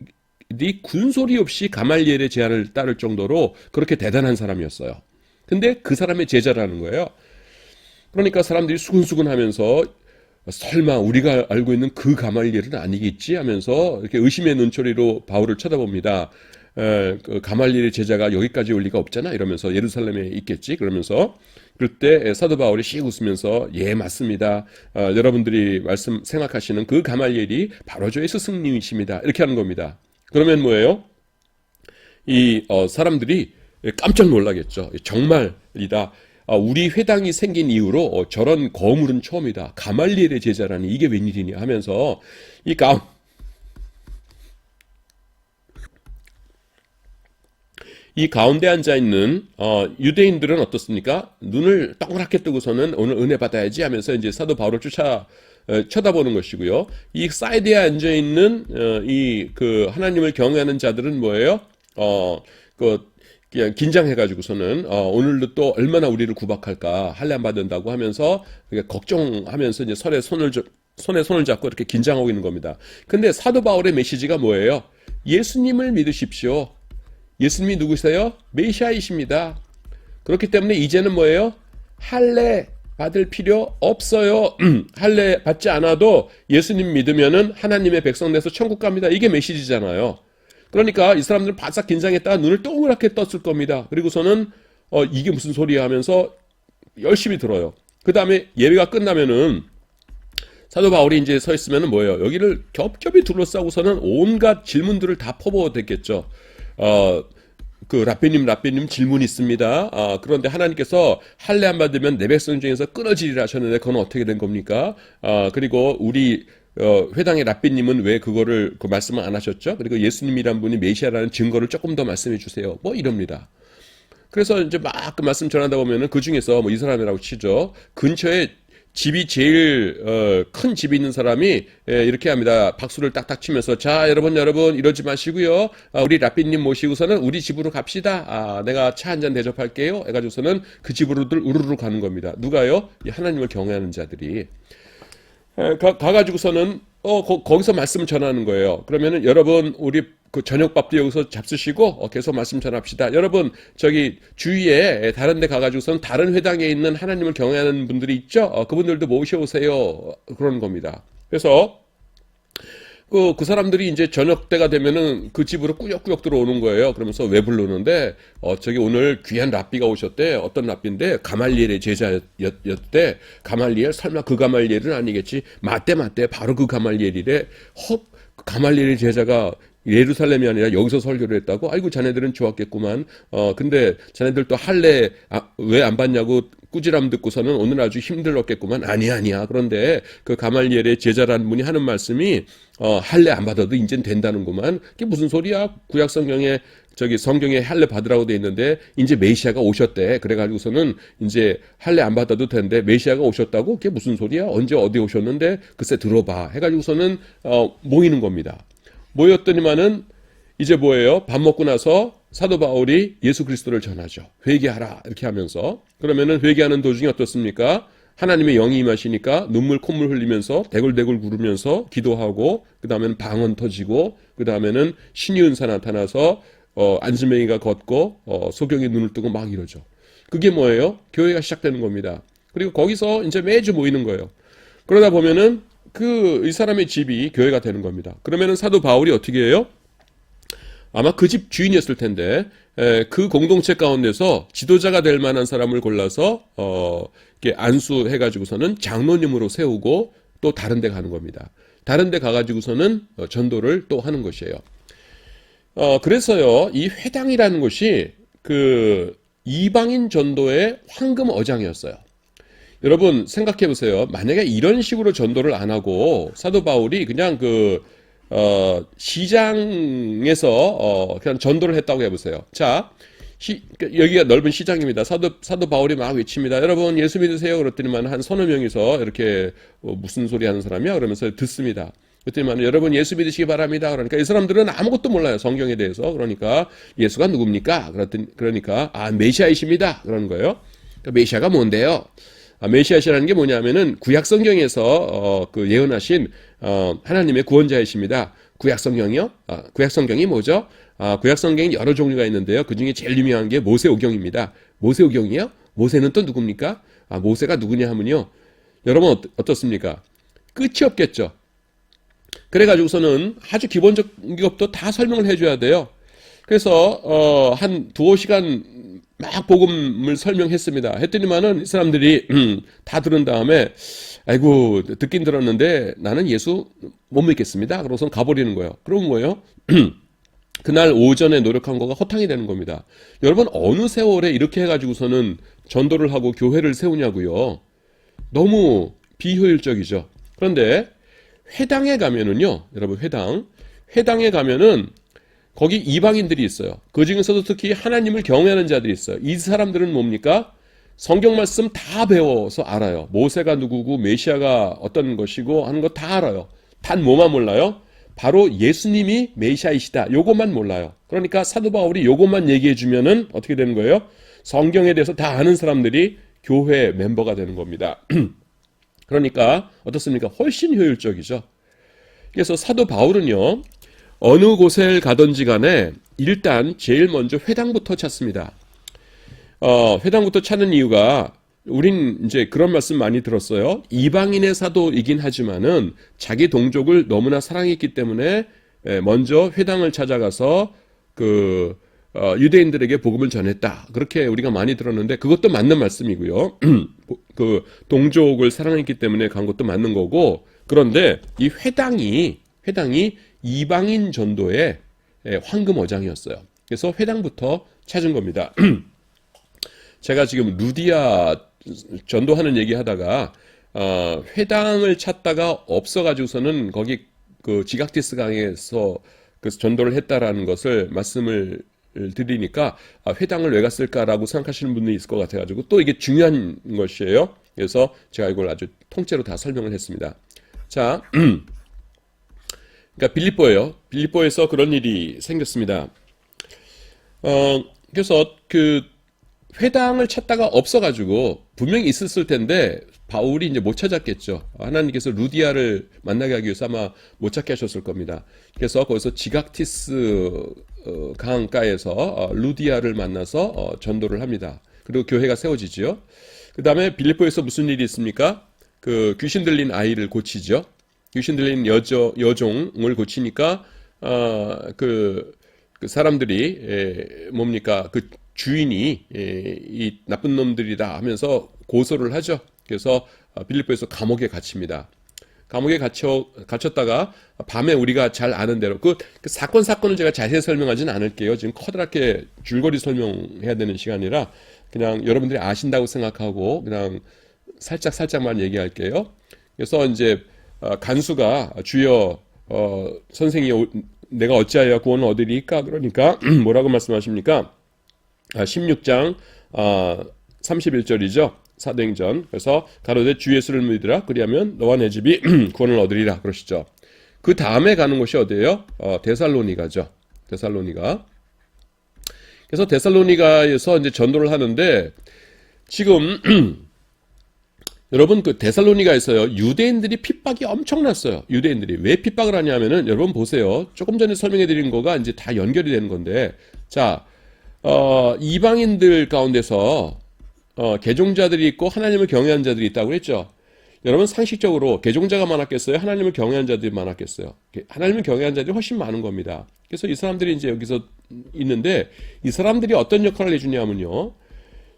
군소리 없이 가말리엘의 제안을 따를 정도로 그렇게 대단한 사람이었어요. 근데 그 사람의 제자라는 거예요. 그러니까 사람들이 수근수근 하면서 설마 우리가 알고 있는 그 가말리엘은 아니겠지 하면서 이렇게 의심의 눈초리로 바울을 쳐다봅니다. 가말리엘의 제자가 여기까지 올 리가 없잖아 이러면서 예루살렘에 있겠지 그러면서 그럴 때 사도 바울이 씩 웃으면서 예 맞습니다. 여러분들이 생각하시는 그 가말리엘이 바로 저의 스승님이십니다. 이렇게 하는 겁니다. 그러면 뭐예요? 사람들이 깜짝 놀라겠죠. 정말이다. 우리 회당이 생긴 이후로 저런 거물은 처음이다. 가말리엘의 제자라니 이게 웬일이냐 하면서 이 가운데 앉아있는 유대인들은 어떻습니까? 눈을 동그랗게 뜨고서는 오늘 은혜 받아야지 하면서 이제 사도 바울을 쳐다보는 것이고요. 이 사이드에 앉아있는 하나님을 경외하는 자들은 뭐예요? 그냥 긴장해가지고서는 오늘도 또 얼마나 우리를 구박할까 할례 안 받는다고 하면서 걱정하면서 이제 손에 손을 잡고 이렇게 긴장하고 있는 겁니다. 근데 사도 바울의 메시지가 뭐예요? 예수님을 믿으십시오. 예수님이 누구세요? 메시아이십니다. 그렇기 때문에 이제는 뭐예요? 할례 받을 필요 없어요. 할례 받지 않아도 예수님 믿으면은 하나님의 백성 돼서 천국 갑니다. 이게 메시지잖아요. 그러니까 이 사람들은 바싹 긴장했다가 눈을 동그랗게 떴을 겁니다. 그리고서는 이게 무슨 소리야 하면서 열심히 들어요. 그 다음에 예배가 끝나면은 사도 바울이 이제 서 있으면은 뭐예요? 여기를 겹겹이 둘러싸고서는 온갖 질문들을 다 퍼부어댔겠죠. 랍비님 질문 있습니다. 그런데 하나님께서 할례 안 받으면 내 백성 중에서 끊어지리라 하셨는데 그건 어떻게 된 겁니까? 그리고 우리 회당의 랍비님은 왜 그거를 말씀을 안 하셨죠? 그리고 예수님이란 분이 메시아라는 증거를 조금 더 말씀해 주세요. 뭐 이럽니다. 그래서 이제 막 그 말씀 전하다 보면은 그 중에서 뭐 이 사람이라고 치죠. 근처에 집이 제일 큰 집이 있는 사람이 이렇게 합니다. 박수를 딱딱 치면서 자 여러분 이러지 마시고요. 우리 랍비님 모시고서는 우리 집으로 갑시다. 내가 차 한잔 대접할게요. 해가지고서는 그 집으로들 우르르 가는 겁니다. 누가요? 이 하나님을 경외하는 자들이. 가가지고서는 거기서 말씀 전하는 거예요. 그러면은 여러분, 우리 그 저녁밥도 여기서 잡수시고, 계속 말씀 전합시다. 여러분, 저기 주위에 다른 데 가가지고선 다른 회당에 있는 하나님을 경외하는 분들이 있죠? 그분들도 모셔오세요. 그런 겁니다. 그래서, 그 사람들이 이제 저녁 때가 되면은 그 집으로 꾸역꾸역 들어오는 거예요. 그러면서 왜 부르는데, 저기 오늘 귀한 랍비가 오셨대. 어떤 랍비인데, 가말리엘의 제자였대. 가말리엘? 설마 그 가말리엘은 아니겠지? 맞대, 바로 그 가말리엘이래. 가말리엘의 제자가 예루살렘이 아니라 여기서 설교를 했다고? 아이고, 자네들은 좋았겠구만. 근데 자네들 또 할례, 왜 안 받냐고 꾸지람 듣고서는 오늘 아주 힘들었겠구만. 아니야. 그런데 그 가말리엘의 제자라는 분이 하는 말씀이, 할례 안 받아도 이젠 된다는구만. 그게 무슨 소리야? 구약 성경에, 성경에 할례 받으라고 돼 있는데, 이제 메시아가 오셨대. 그래가지고서는 이제 할례 안 받아도 되는데, 메시아가 오셨다고? 그게 무슨 소리야? 언제 어디 오셨는데? 글쎄 들어봐. 해가지고서는, 모이는 겁니다. 모였더니만은 이제 뭐예요? 밥 먹고 나서 사도 바울이 예수 그리스도를 전하죠. 회개하라 이렇게 하면서. 그러면은 회개하는 도중에 어떻습니까? 하나님의 영이 임하시니까 눈물 콧물 흘리면서 대굴대굴 구르면서 기도하고, 그 다음에는 방언 터지고, 그 다음에는 신의 은사 나타나서 안수명이가 걷고 소경이 눈을 뜨고 막 이러죠. 그게 뭐예요? 교회가 시작되는 겁니다. 그리고 거기서 이제 매주 모이는 거예요. 그러다 보면은 이 사람의 집이 교회가 되는 겁니다. 그러면은 사도 바울이 어떻게 해요? 아마 그 집 주인이었을 텐데, 그 공동체 가운데서 지도자가 될 만한 사람을 골라서, 이렇게 안수해가지고서는 장로님으로 세우고 또 다른 데 가는 겁니다. 다른 데 가가지고서는 전도를 또 하는 것이에요. 그래서요, 이 회당이라는 곳이 이방인 전도의 황금 어장이었어요. 여러분 생각해 보세요. 만약에 이런 식으로 전도를 안 하고 사도 바울이 그냥 시장에서 그냥 전도를 했다고 해보세요. 자, 여기가 넓은 시장입니다. 사도 바울이 막 외칩니다. 여러분 예수 믿으세요. 그랬더니만 한 서너 명이서 이렇게 무슨 소리 하는 사람이야? 그러면서 듣습니다. 그랬더니만 여러분 예수 믿으시기 바랍니다. 그러니까 이 사람들은 아무것도 몰라요. 성경에 대해서. 그러니까 예수가 누굽니까? 그러니까 메시아이십니다. 그러는 거예요. 그러니까 메시아가 뭔데요? 메시아시라는 게 뭐냐면은 구약 성경에서 예언하신 하나님의 구원자이십니다. 구약 성경이요? 구약 성경이 뭐죠? 구약 성경이 여러 종류가 있는데요. 그 중에 제일 유명한 게 모세오경입니다. 모세오경이요? 모세는 또 누굽니까? 모세가 누구냐 하면요. 여러분 어떻습니까? 끝이 없겠죠. 그래가지고서는 아주 기본적인 것도 다 설명을 해줘야 돼요. 그래서 한 두어 시간 막 복음을 설명했습니다. 했더니만은 이 사람들이 다 들은 다음에 아이고 듣긴 들었는데 나는 예수 못 믿겠습니다. 그러고선 가버리는 거예요. 그런 거예요. 그날 오전에 노력한 거가 허탕이 되는 겁니다. 여러분 어느 세월에 이렇게 해가지고서는 전도를 하고 교회를 세우냐고요. 너무 비효율적이죠. 그런데 회당에 가면은요, 여러분 회당에 가면은 거기 이방인들이 있어요. 그 중에서도 특히 하나님을 경외하는 자들이 있어요. 이 사람들은 뭡니까? 성경 말씀 다 배워서 알아요. 모세가 누구고 메시아가 어떤 것이고 하는 거 다 알아요. 단 뭐만 몰라요? 바로 예수님이 메시아이시다. 요것만 몰라요. 그러니까 사도 바울이 요것만 얘기해 주면은 어떻게 되는 거예요? 성경에 대해서 다 아는 사람들이 교회 멤버가 되는 겁니다. 그러니까 어떻습니까? 훨씬 효율적이죠. 그래서 사도 바울은요, 어느 곳에 가든지 간에 일단 제일 먼저 회당부터 찾습니다. 회당부터 찾는 이유가 우린 이제 그런 말씀 많이 들었어요. 이방인의 사도이긴 하지만은 자기 동족을 너무나 사랑했기 때문에 먼저 회당을 찾아가서 유대인들에게 복음을 전했다. 그렇게 우리가 많이 들었는데 그것도 맞는 말씀이고요. 그 동족을 사랑했기 때문에 간 것도 맞는 거고, 그런데 이 회당이 이방인 전도의 황금 어장이었어요. 그래서 회당부터 찾은 겁니다. 제가 지금 루디아 전도하는 얘기 하다가 회당을 찾다가 없어가지고서는 거기 지각티스 강에서 전도를 했다라는 것을 말씀을 드리니까 회당을 왜 갔을까라고 생각하시는 분들이 있을 것 같아가지고 또 이게 중요한 것이에요. 그래서 제가 이걸 아주 통째로 다 설명을 했습니다. 자, 그러니까 빌립보예요. 빌립보에서 그런 일이 생겼습니다. 그래서 회당을 찾다가 없어가지고 분명히 있었을 텐데 바울이 이제 못 찾았겠죠. 하나님께서 루디아를 만나게 하기 위해서 아마 못 찾게 하셨을 겁니다. 그래서 거기서 지각티스 강가에서 루디아를 만나서 전도를 합니다. 그리고 교회가 세워지죠. 그 다음에 빌립보에서 무슨 일이 있습니까? 그 귀신 들린 아이를 고치죠. 귀신 들린 여종을 고치니까 그 사람들이 뭡니까? 그 주인이 이 나쁜 놈들이다 하면서 고소를 하죠. 그래서 빌립보에서 감옥에 갇힙니다. 감옥에 갇혔다가 밤에 우리가 잘 아는 대로 그 사건을 제가 자세히 설명하지는 않을게요. 지금 커다랗게 줄거리 설명해야 되는 시간이라 그냥 여러분들이 아신다고 생각하고 그냥 살짝만 얘기할게요. 그래서 이제 간수가 주여 선생이 내가 어찌하여 구원을 얻으리까? 그러니까 뭐라고 말씀하십니까? 16장 31절이죠. 사도행전. 그래서 가로되 주 예수를 믿으라. 그리하면 너와 내 집이 구원을 얻으리라. 그러시죠. 그 다음에 가는 곳이 어디예요? 데살로니가죠. 데살로니가. 그래서 데살로니가에서 이제 전도를 하는데 지금 여러분 그 데살로니가에서요 유대인들이 핍박이 엄청났어요. 유대인들이 왜 핍박을 하냐면은 여러분 보세요. 조금 전에 설명해 드린 거가 이제 다 연결이 되는 건데 자 이방인들 가운데서 개종자들이 있고 하나님을 경외하는 자들이 있다고 그랬죠. 여러분 상식적으로 개종자가 많았겠어요? 하나님을 경외하는 자들이 많았겠어요? 하나님을 경외하는 자들이 훨씬 많은 겁니다. 그래서 이 사람들이 이제 여기서 있는데 이 사람들이 어떤 역할을 해주냐면요.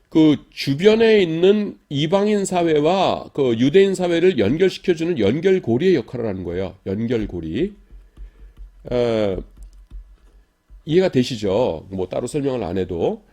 그 주변에 있는 이방인 사회와 그 유대인 사회를 연결시켜주는 연결고리의 역할을 하는 거예요. 연결고리. 이해가 되시죠? 뭐 따로 설명을 안 해도.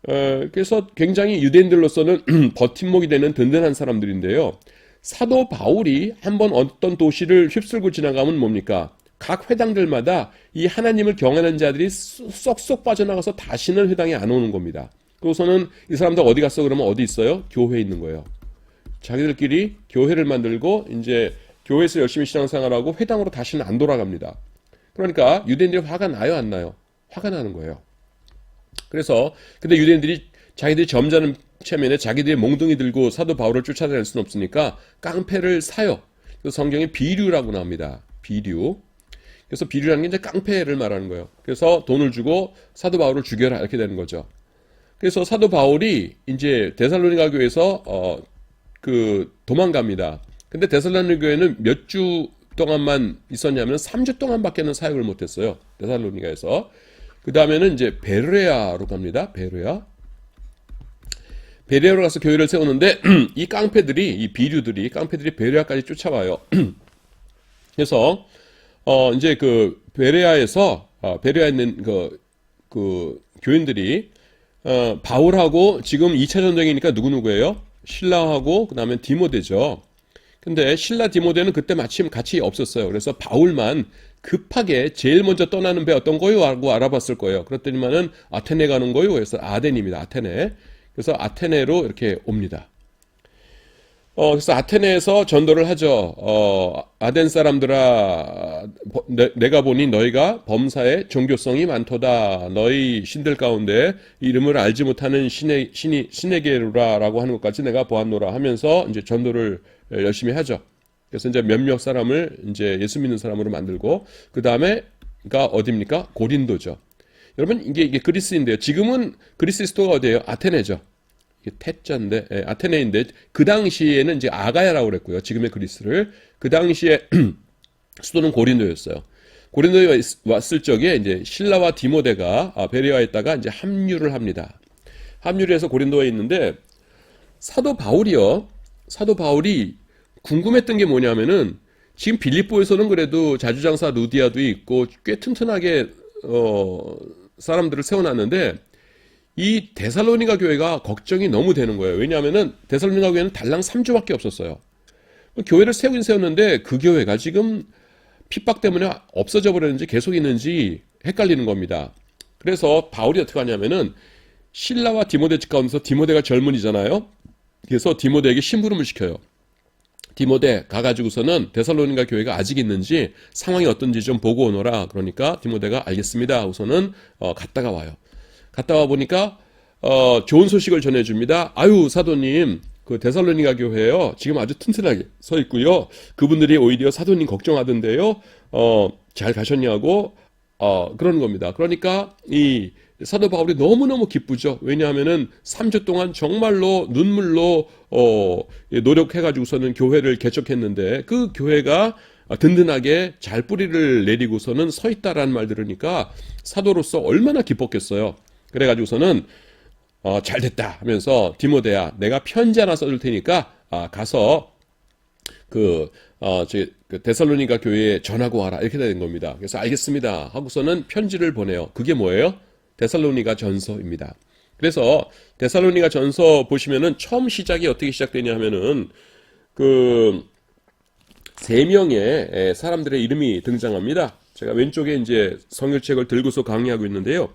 그래서 굉장히 유대인들로서는 버팀목이 되는 든든한 사람들인데요. 사도 바울이 한번 어떤 도시를 휩쓸고 지나가면 뭡니까? 각 회당들마다 이 하나님을 경외하는 자들이 쏙쏙 빠져나가서 다시는 회당에 안 오는 겁니다. 그러고서는 이 사람들 어디 갔어? 그러면 어디 있어요? 교회에 있는 거예요. 자기들끼리 교회를 만들고 이제 교회에서 열심히 신앙생활하고 회당으로 다시는 안 돌아갑니다. 그러니까 유대인들이 화가 나요, 안 나요? 화가 나는 거예요. 그래서 근데 유대인들이 자기들이 점잖은 체면에 자기들이 몽둥이 들고 사도 바울을 쫓아다닐 수는 없으니까 깡패를 사요. 그래서 성경에 비류라고 나옵니다. 비류. 그래서 비류라는 게 이제 깡패를 말하는 거예요. 그래서 돈을 주고 사도 바울을 죽여라 이렇게 되는 거죠. 그래서 사도 바울이 이제 데살로니가 교회에서 도망갑니다. 근데 데살로니가 교회는 몇 주 동안만 있었냐면 3주 동안밖에는 사역을 못했어요. 데살로니가에서. 그 다음에는 이제 베레아로 갑니다. 베레아로 가서 교회를 세우는데 이 깡패들이 이 비류들이 깡패들이 베레아까지 쫓아와요. 그래서 이제 그 베레아에서 베레아에 있는 그 교인들이 바울하고 지금 2차 전쟁이니까 누구예요? 신라하고 그 다음에 디모데죠. 근데 신라 디모데는 그때 마침 같이 없었어요. 그래서 바울만 급하게 제일 먼저 떠나는 배 어떤 거요? 하고 알아봤을 거예요. 그랬더니만은 아테네 가는 거요. 그래서 아덴입니다. 아테네. 그래서 아테네로 이렇게 옵니다. 그래서 아테네에서 전도를 하죠. 아덴 사람들아, 내가 보니 너희가 범사에 종교성이 많도다. 너희 신들 가운데 이름을 알지 못하는 신에게로라라고 하는 것까지 내가 보았노라 하면서 이제 전도를 열심히 하죠. 그래서 이제 몇몇 사람을 이제 예수 믿는 사람으로 만들고 그 다음에가 어디입니까? 고린도죠. 여러분 이게 그리스인데요. 지금은 그리스 수도가 어디예요? 아테네죠. 이게 태자인데 아테네인데 그 당시에는 이제 아가야라고 그랬고요. 지금의 그리스를 그 당시에 수도는 고린도였어요. 고린도에 왔을 적에 이제 신라와 디모데가 베레아에 있다가 이제 합류를 합니다. 합류를 해서 고린도에 있는데 사도 바울이 궁금했던 게 뭐냐면은 지금 빌립보에서는 그래도 자주장사 루디아도 있고 꽤 튼튼하게 사람들을 세워놨는데 이 데살로니가 교회가 걱정이 너무 되는 거예요. 왜냐하면은 데살로니가 교회는 달랑 3주밖에 없었어요. 교회를 세우긴 세웠는데 그 교회가 지금 핍박 때문에 없어져 버렸는지 계속 있는지 헷갈리는 겁니다. 그래서 바울이 어떻게 하냐면은 신라와 디모데 집 가운데서 디모데가 젊은이잖아요. 그래서 디모데에게 심부름을 시켜요. 디모데 가가지고서는 데살로니가 교회가 아직 있는지 상황이 어떤지 좀 보고 오너라. 그러니까 디모데가 알겠습니다. 우선은 갔다가 와요. 갔다 와 보니까 좋은 소식을 전해줍니다. 아유, 사도님, 그 데살로니가 교회요. 지금 아주 튼튼하게 서 있고요. 그분들이 오히려 사도님 걱정하던데요. 잘 가셨냐고, 그러는 겁니다. 그러니까 이 사도 바울이 너무너무 기쁘죠. 왜냐하면은 3주 동안 정말로 눈물로 노력해가지고서는 교회를 개척했는데 그 교회가 든든하게 잘 뿌리를 내리고서는 서 있다라는 말 들으니까 사도로서 얼마나 기뻤겠어요. 그래가지고서는 잘 됐다 하면서 디모데야 내가 편지 하나 써줄 테니까 가서 그 데살로니가 교회에 전하고 와라 이렇게 된 겁니다. 그래서 알겠습니다 하고서는 편지를 보내요. 그게 뭐예요? 데살로니가 전서입니다. 그래서 데살로니가 전서 보시면은 처음 시작이 어떻게 시작되냐 하면은 그 세 명의 사람들의 이름이 등장합니다. 제가 왼쪽에 이제 성경책을 들고서 강의하고 있는데요.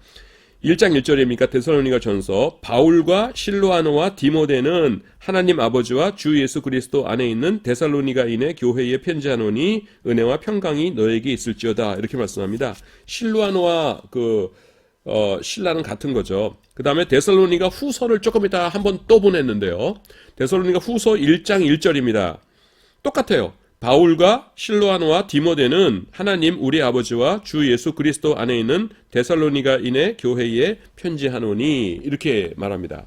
1장 1절입니까? 데살로니가 전서 바울과 실로아노와 디모데는 하나님 아버지와 주 예수 그리스도 안에 있는 데살로니가인의 교회에 편지하노니 은혜와 평강이 너에게 있을지어다 이렇게 말씀합니다. 실로아노와 신라는 같은 거죠. 그 다음에 데살로니가 후서를 조금 이따 한번 또 보냈는데요. 데살로니가 후서 1장 1절입니다. 똑같아요. 바울과 실로아노와 디모데는 하나님 우리 아버지와 주 예수 그리스도 안에 있는 데살로니가인의 교회에 편지하노니 이렇게 말합니다.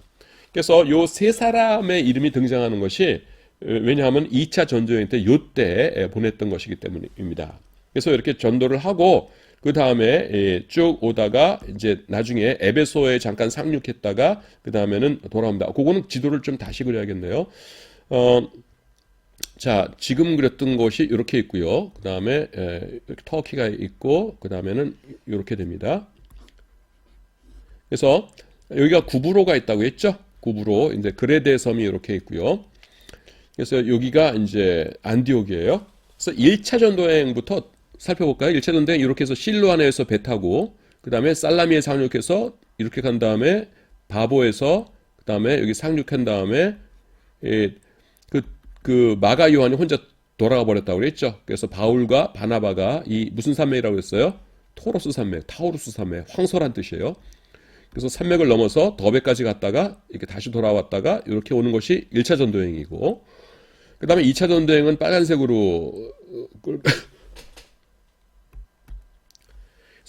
그래서 요 세 사람의 이름이 등장하는 것이 왜냐하면 2차 전도여행 때 요때 보냈던 것이기 때문입니다. 그래서 이렇게 전도를 하고 그 다음에 쭉 오다가 이제 나중에 에베소에 잠깐 상륙했다가 그 다음에는 돌아옵니다. 그거는 지도를 좀 다시 그려야겠네요. 자, 지금 그렸던 곳이 이렇게 있고요. 그 다음에 터키가 있고 그 다음에는 이렇게 됩니다. 그래서 여기가 구브로가 있다고 했죠. 구브로 이제 그레데 섬이 이렇게 있고요. 그래서 여기가 이제 안디옥이에요. 그래서 1차 전도여행부터 살펴볼까요? 1차 전도여행 이렇게 해서 실로아네에서 배 타고 그 다음에 살라미에 상륙해서 이렇게 간 다음에 바보에서 그 다음에 여기 상륙한 다음에 그 마가 요한이 혼자 돌아가 버렸다고 그랬죠. 그래서 바울과 바나바가 이 무슨 산맥이라고 했어요? 토로스 산맥, 타우루스 산맥, 황소란 뜻이에요. 그래서 산맥을 넘어서 더베까지 갔다가 이렇게 다시 돌아왔다가 이렇게 오는 것이 1차 전도여행이고 그 다음에 2차 전도여행은 빨간색으로 그래서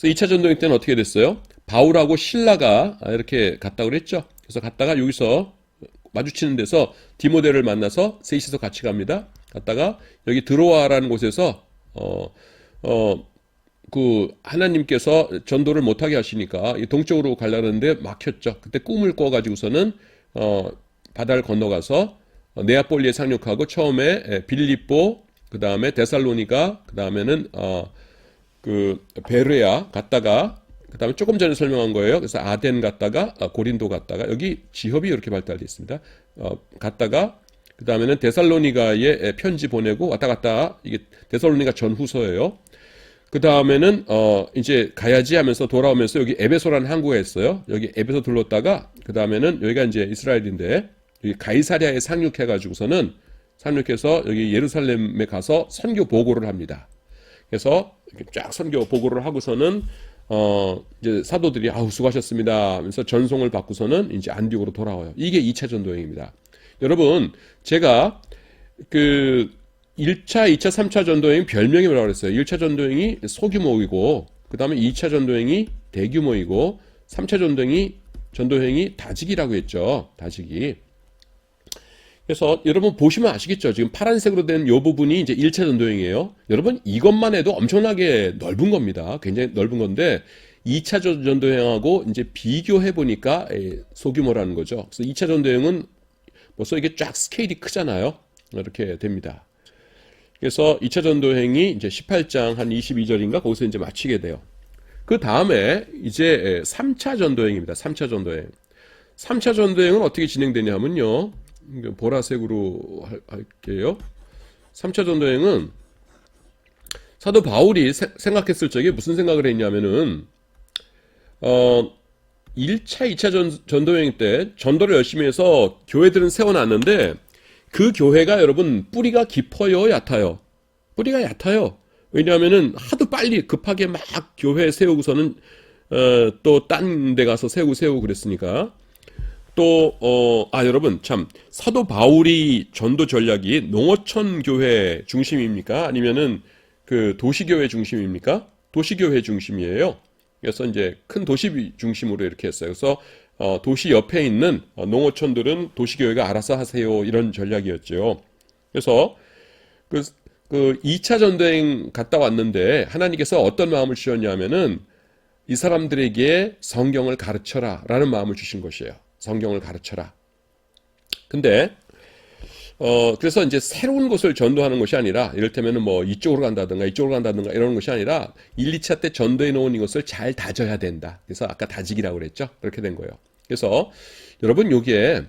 2차 전도여행 때는 어떻게 됐어요? 바울하고 신라가 이렇게 갔다고 그랬죠. 그래서 갔다가 여기서 마주치는 데서 디모데를 만나서 셋이서 같이 갑니다. 갔다가 여기 드로아라는 곳에서 그 하나님께서 전도를 못하게 하시니까 동쪽으로 가려는데 막혔죠. 그때 꿈을 꿔가지고서는 바다를 건너가서 네아폴리에 상륙하고 처음에 빌립보, 그 다음에 데살로니가, 그 다음에는 그 베르야 갔다가 그 다음에 조금 전에 설명한 거예요. 그래서 아덴 갔다가 고린도 갔다가 여기 지협이 이렇게 발달되어 있습니다. 갔다가 그 다음에는 데살로니가에 편지 보내고 왔다 갔다 이게 데살로니가 전후서예요. 그 다음에는 이제 가야지 하면서 돌아오면서 여기 에베소라는 항구가 있어요. 여기 에베소 들렀다가 그 다음에는 여기가 이제 이스라엘인데 여기 가이사랴에 상륙해가지고서는 상륙해서 여기 예루살렘에 가서 선교 보고를 합니다. 그래서 이렇게 쫙 선교 보고를 하고서는 이제 사도들이 아우 수고하셨습니다 하면서 전송을 받고서는 이제 안디옥으로 돌아와요. 이게 2차 전도여행입니다. 여러분 제가 그 1차, 2차, 3차 전도여행 별명이 뭐라고 그랬어요? 1차 전도여행이 소규모이고 그 다음에 2차 전도여행이 대규모이고 3차 전도여행이 다직이라고 했죠. 다직이. 그래서 여러분 보시면 아시겠죠? 지금 파란색으로 된 이 부분이 이제 1차 전도여행이에요. 여러분 이것만 해도 엄청나게 넓은 겁니다. 굉장히 넓은 건데 2차 전도여행하고 이제 비교해 보니까 소규모라는 거죠. 그래서 2차 전도여행은 벌써 이게 쫙 스케일이 크잖아요. 이렇게 됩니다. 그래서 2차 전도여행이 이제 18장 한 22절인가 거기서 이제 마치게 돼요. 그 다음에 이제 3차 전도여행입니다. 3차 전도여행. 3차 전도여행은 어떻게 진행되냐 하면요. 보라색으로 할게요. 3차 전도여행은 사도 바울이 생각했을 적에 무슨 생각을 했냐면은 1차, 2차 전도여행 때 전도를 열심히 해서 교회들은 세워놨는데 그 교회가 여러분 뿌리가 깊어요, 얕아요? 뿌리가 얕아요. 왜냐하면은 하도 빨리 급하게 막 교회 세우고서는 또 딴 데 가서 세우고 그랬으니까. 또, 여러분, 참, 사도 바울이 전도 전략이 농어촌 교회 중심입니까? 아니면은 그 도시교회 중심입니까? 도시교회 중심이에요. 그래서 이제 큰 도시 중심으로 이렇게 했어요. 그래서, 도시 옆에 있는 농어촌들은 도시교회가 알아서 하세요. 이런 전략이었죠. 그래서 그, 그 2차 전도행 갔다 왔는데 하나님께서 어떤 마음을 주셨냐면은 이 사람들에게 성경을 가르쳐라 라는 마음을 주신 것이에요. 성경을 가르쳐라. 근데 그래서 이제 새로운 곳을 전도하는 것이 아니라 이를테면은 뭐 이쪽으로 간다든가 이쪽으로 간다든가 이러는 것이 아니라 1, 2차 때 전도해 놓은 이것을 잘 다져야 된다. 그래서 아까 다지기라고 그랬죠. 그렇게 된 거예요. 그래서 여러분 여기에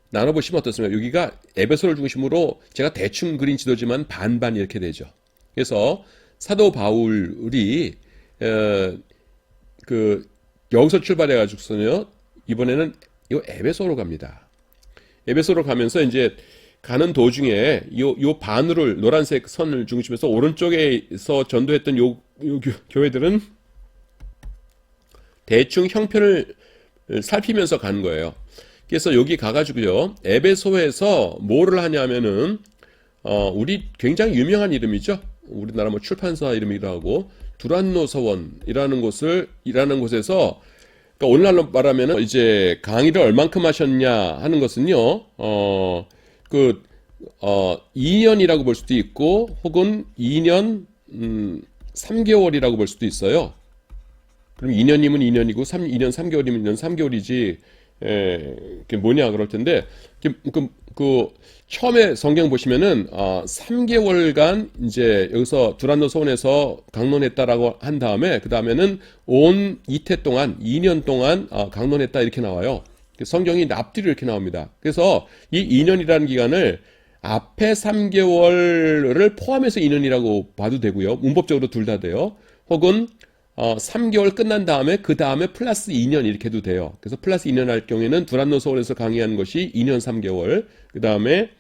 나눠보시면 어떻습니까? 여기가 에베소를 중심으로 제가 대충 그린 지도지만 반반 이렇게 되죠. 그래서 사도 바울이 여기서 출발해가지고서는요, 이번에는 이 에베소로 갑니다. 에베소로 가면서 이제 가는 도중에 요 반으로 노란색 선을 중심해서 오른쪽에서 전도했던 요 교회들은 대충 형편을 살피면서 가는 거예요. 그래서 여기 가가지고요, 에베소에서 뭐를 하냐면은, 우리 굉장히 유명한 이름이죠. 우리나라 뭐 출판사 이름이기도 하고, 두란노 서원이라는 곳에서, 그러니까 오늘날로 말하면은 이제 강의를 얼만큼 하셨냐 하는 것은요, 2년이라고 볼 수도 있고, 혹은 2년, 3개월이라고 볼 수도 있어요. 그럼 2년이면 2년이고, 2년 3개월이면 2년 3개월이지, 그게 뭐냐 그럴 텐데, 처음에 성경 보시면은, 3개월간 이제 여기서 두란노 서원에서 강론했다라고 한 다음에, 그 다음에는 온 이태 동안, 2년 동안 강론했다 이렇게 나와요. 성경이 앞뒤로 이렇게 나옵니다. 그래서 이 2년이라는 기간을 앞에 3개월을 포함해서 2년이라고 봐도 되고요. 문법적으로 둘 다 돼요. 혹은 3개월 끝난 다음에 그 다음에 플러스 2년 이렇게 해도 돼요. 그래서 플러스 2년 할 경우에는 두란노 서원에서 강의한 것이 2년 3개월, 그 다음에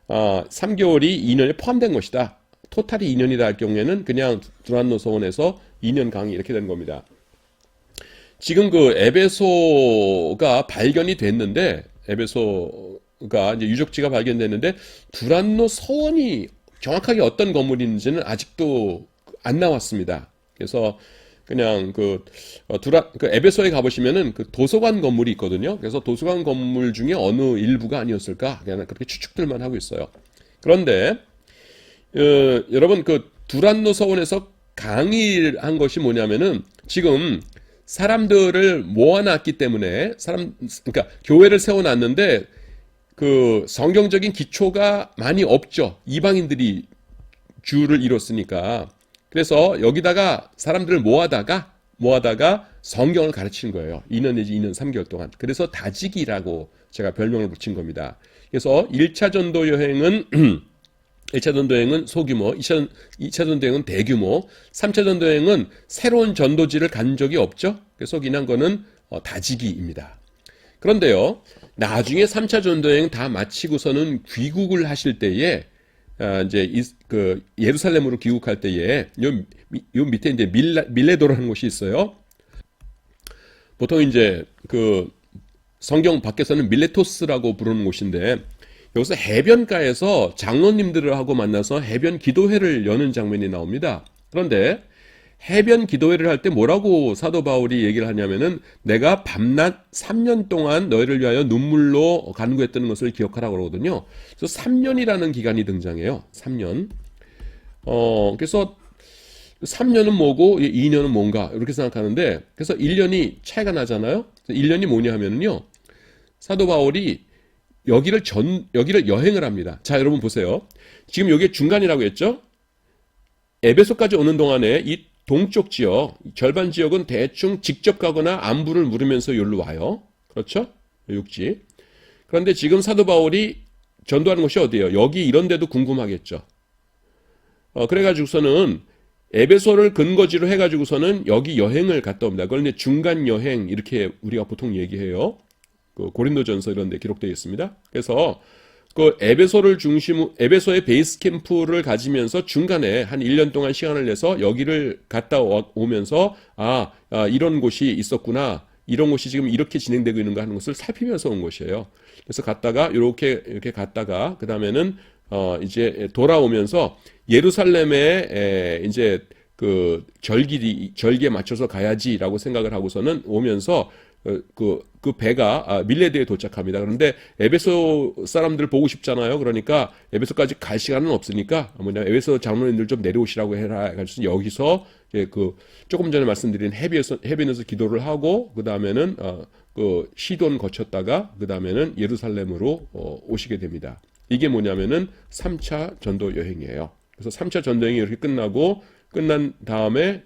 3개월이 2년에 포함된 것이다. 토탈이 2년이다 할 경우에는 그냥 두란노 서원에서 2년 강의 이렇게 되는 겁니다. 지금 그 에베소가 발견이 됐는데, 에베소가 이제 유적지가 발견됐는데, 두란노 서원이 정확하게 어떤 건물인지는 아직도 안 나왔습니다. 그래서 그냥 에베소에 가보시면은 그 도서관 건물이 있거든요. 그래서 도서관 건물 중에 어느 일부가 아니었을까? 그냥 그렇게 추측들만 하고 있어요. 그런데, 여러분 그 두란노 서원에서 강의를 한 것이 뭐냐면은 지금 사람들을 모아놨기 때문에 그러니까 교회를 세워놨는데 그 성경적인 기초가 많이 없죠. 이방인들이 주를 이뤘으니까. 그래서 여기다가 사람들을 모아다가 성경을 가르치는 거예요. 2년 내지 2년 3개월 동안. 그래서 다지기라고 제가 별명을 붙인 겁니다. 그래서 1차 전도 여행은 1차 전도여행은 소규모, 2차 전도여행은 대규모, 3차 전도여행은 새로운 전도지를 간 적이 없죠. 그래서 기난 거는 다지기입니다. 그런데요, 나중에 3차 전도여행 다 마치고서는 귀국을 하실 때에 이제 예루살렘으로 귀국할 때에 요 밑에 이제 밀레도라는 곳이 있어요. 보통 이제 그 성경 밖에서는 밀레토스라고 부르는 곳인데 여기서 해변가에서 장로님들을 하고 만나서 해변 기도회를 여는 장면이 나옵니다. 그런데 해변 기도회를 할 때 뭐라고 사도 바울이 얘기를 하냐면은 내가 밤낮 3년 동안 너희를 위하여 눈물로 간구했던 것을 기억하라고 그러거든요. 그래서 3년이라는 기간이 등장해요. 3년. 그래서 3년은 뭐고 2년은 뭔가 이렇게 생각하는데 그래서 1년이 차이가 나잖아요. 1년이 뭐냐 하면은요. 사도 바울이 여기를 여행을 합니다. 자, 여러분 보세요. 지금 여기 중간이라고 했죠? 에베소까지 오는 동안에 이 동쪽 지역, 절반 지역은 대충 직접 가거나 안부를 물으면서 여기로 와요. 그렇죠? 육지. 그런데 지금 사도 바울이 전도하는 곳이 어디예요? 여기 이런 데도 궁금하겠죠. 그래가지고서는 에베소를 근거지로 해가지고서는 여기 여행을 갔다 옵니다. 그걸 이제 중간 여행 이렇게 우리가 보통 얘기해요. 그 고린도전서 이런 데 기록되어 있습니다. 그래서 그 에베소의 베이스 캠프를 가지면서 중간에 한 1년 동안 시간을 내서 여기를 갔다 오면서 이런 곳이 있었구나. 이런 것이 지금 이렇게 진행되고 있는가 하는 것을 살피면서 온 것이에요. 그래서 갔다가 이렇게 갔다가 그 다음에는 이제 돌아오면서 예루살렘에 이제 그 절기에 맞춰서 가야지라고 생각을 하고서는 오면서 그 배가 밀레드에 도착합니다. 그런데 에베소 사람들 보고 싶잖아요. 그러니까 에베소까지 갈 시간은 없으니까 에베소 장로님들 좀 내려오시라고 해라. 그래서 여기서 그 조금 전에 말씀드린 해변에서 기도를 하고 그 다음에는 그 시돈 거쳤다가 그 다음에는 예루살렘으로 오시게 됩니다. 이게 뭐냐면은 3차 전도 여행이에요. 그래서 3차 전도 여행이 이렇게 끝난 다음에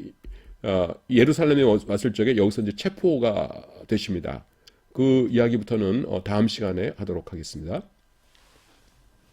예루살렘에 왔을 적에 여기서 이제 체포가 되십니다. 그 이야기부터는 다음 시간에 하도록 하겠습니다.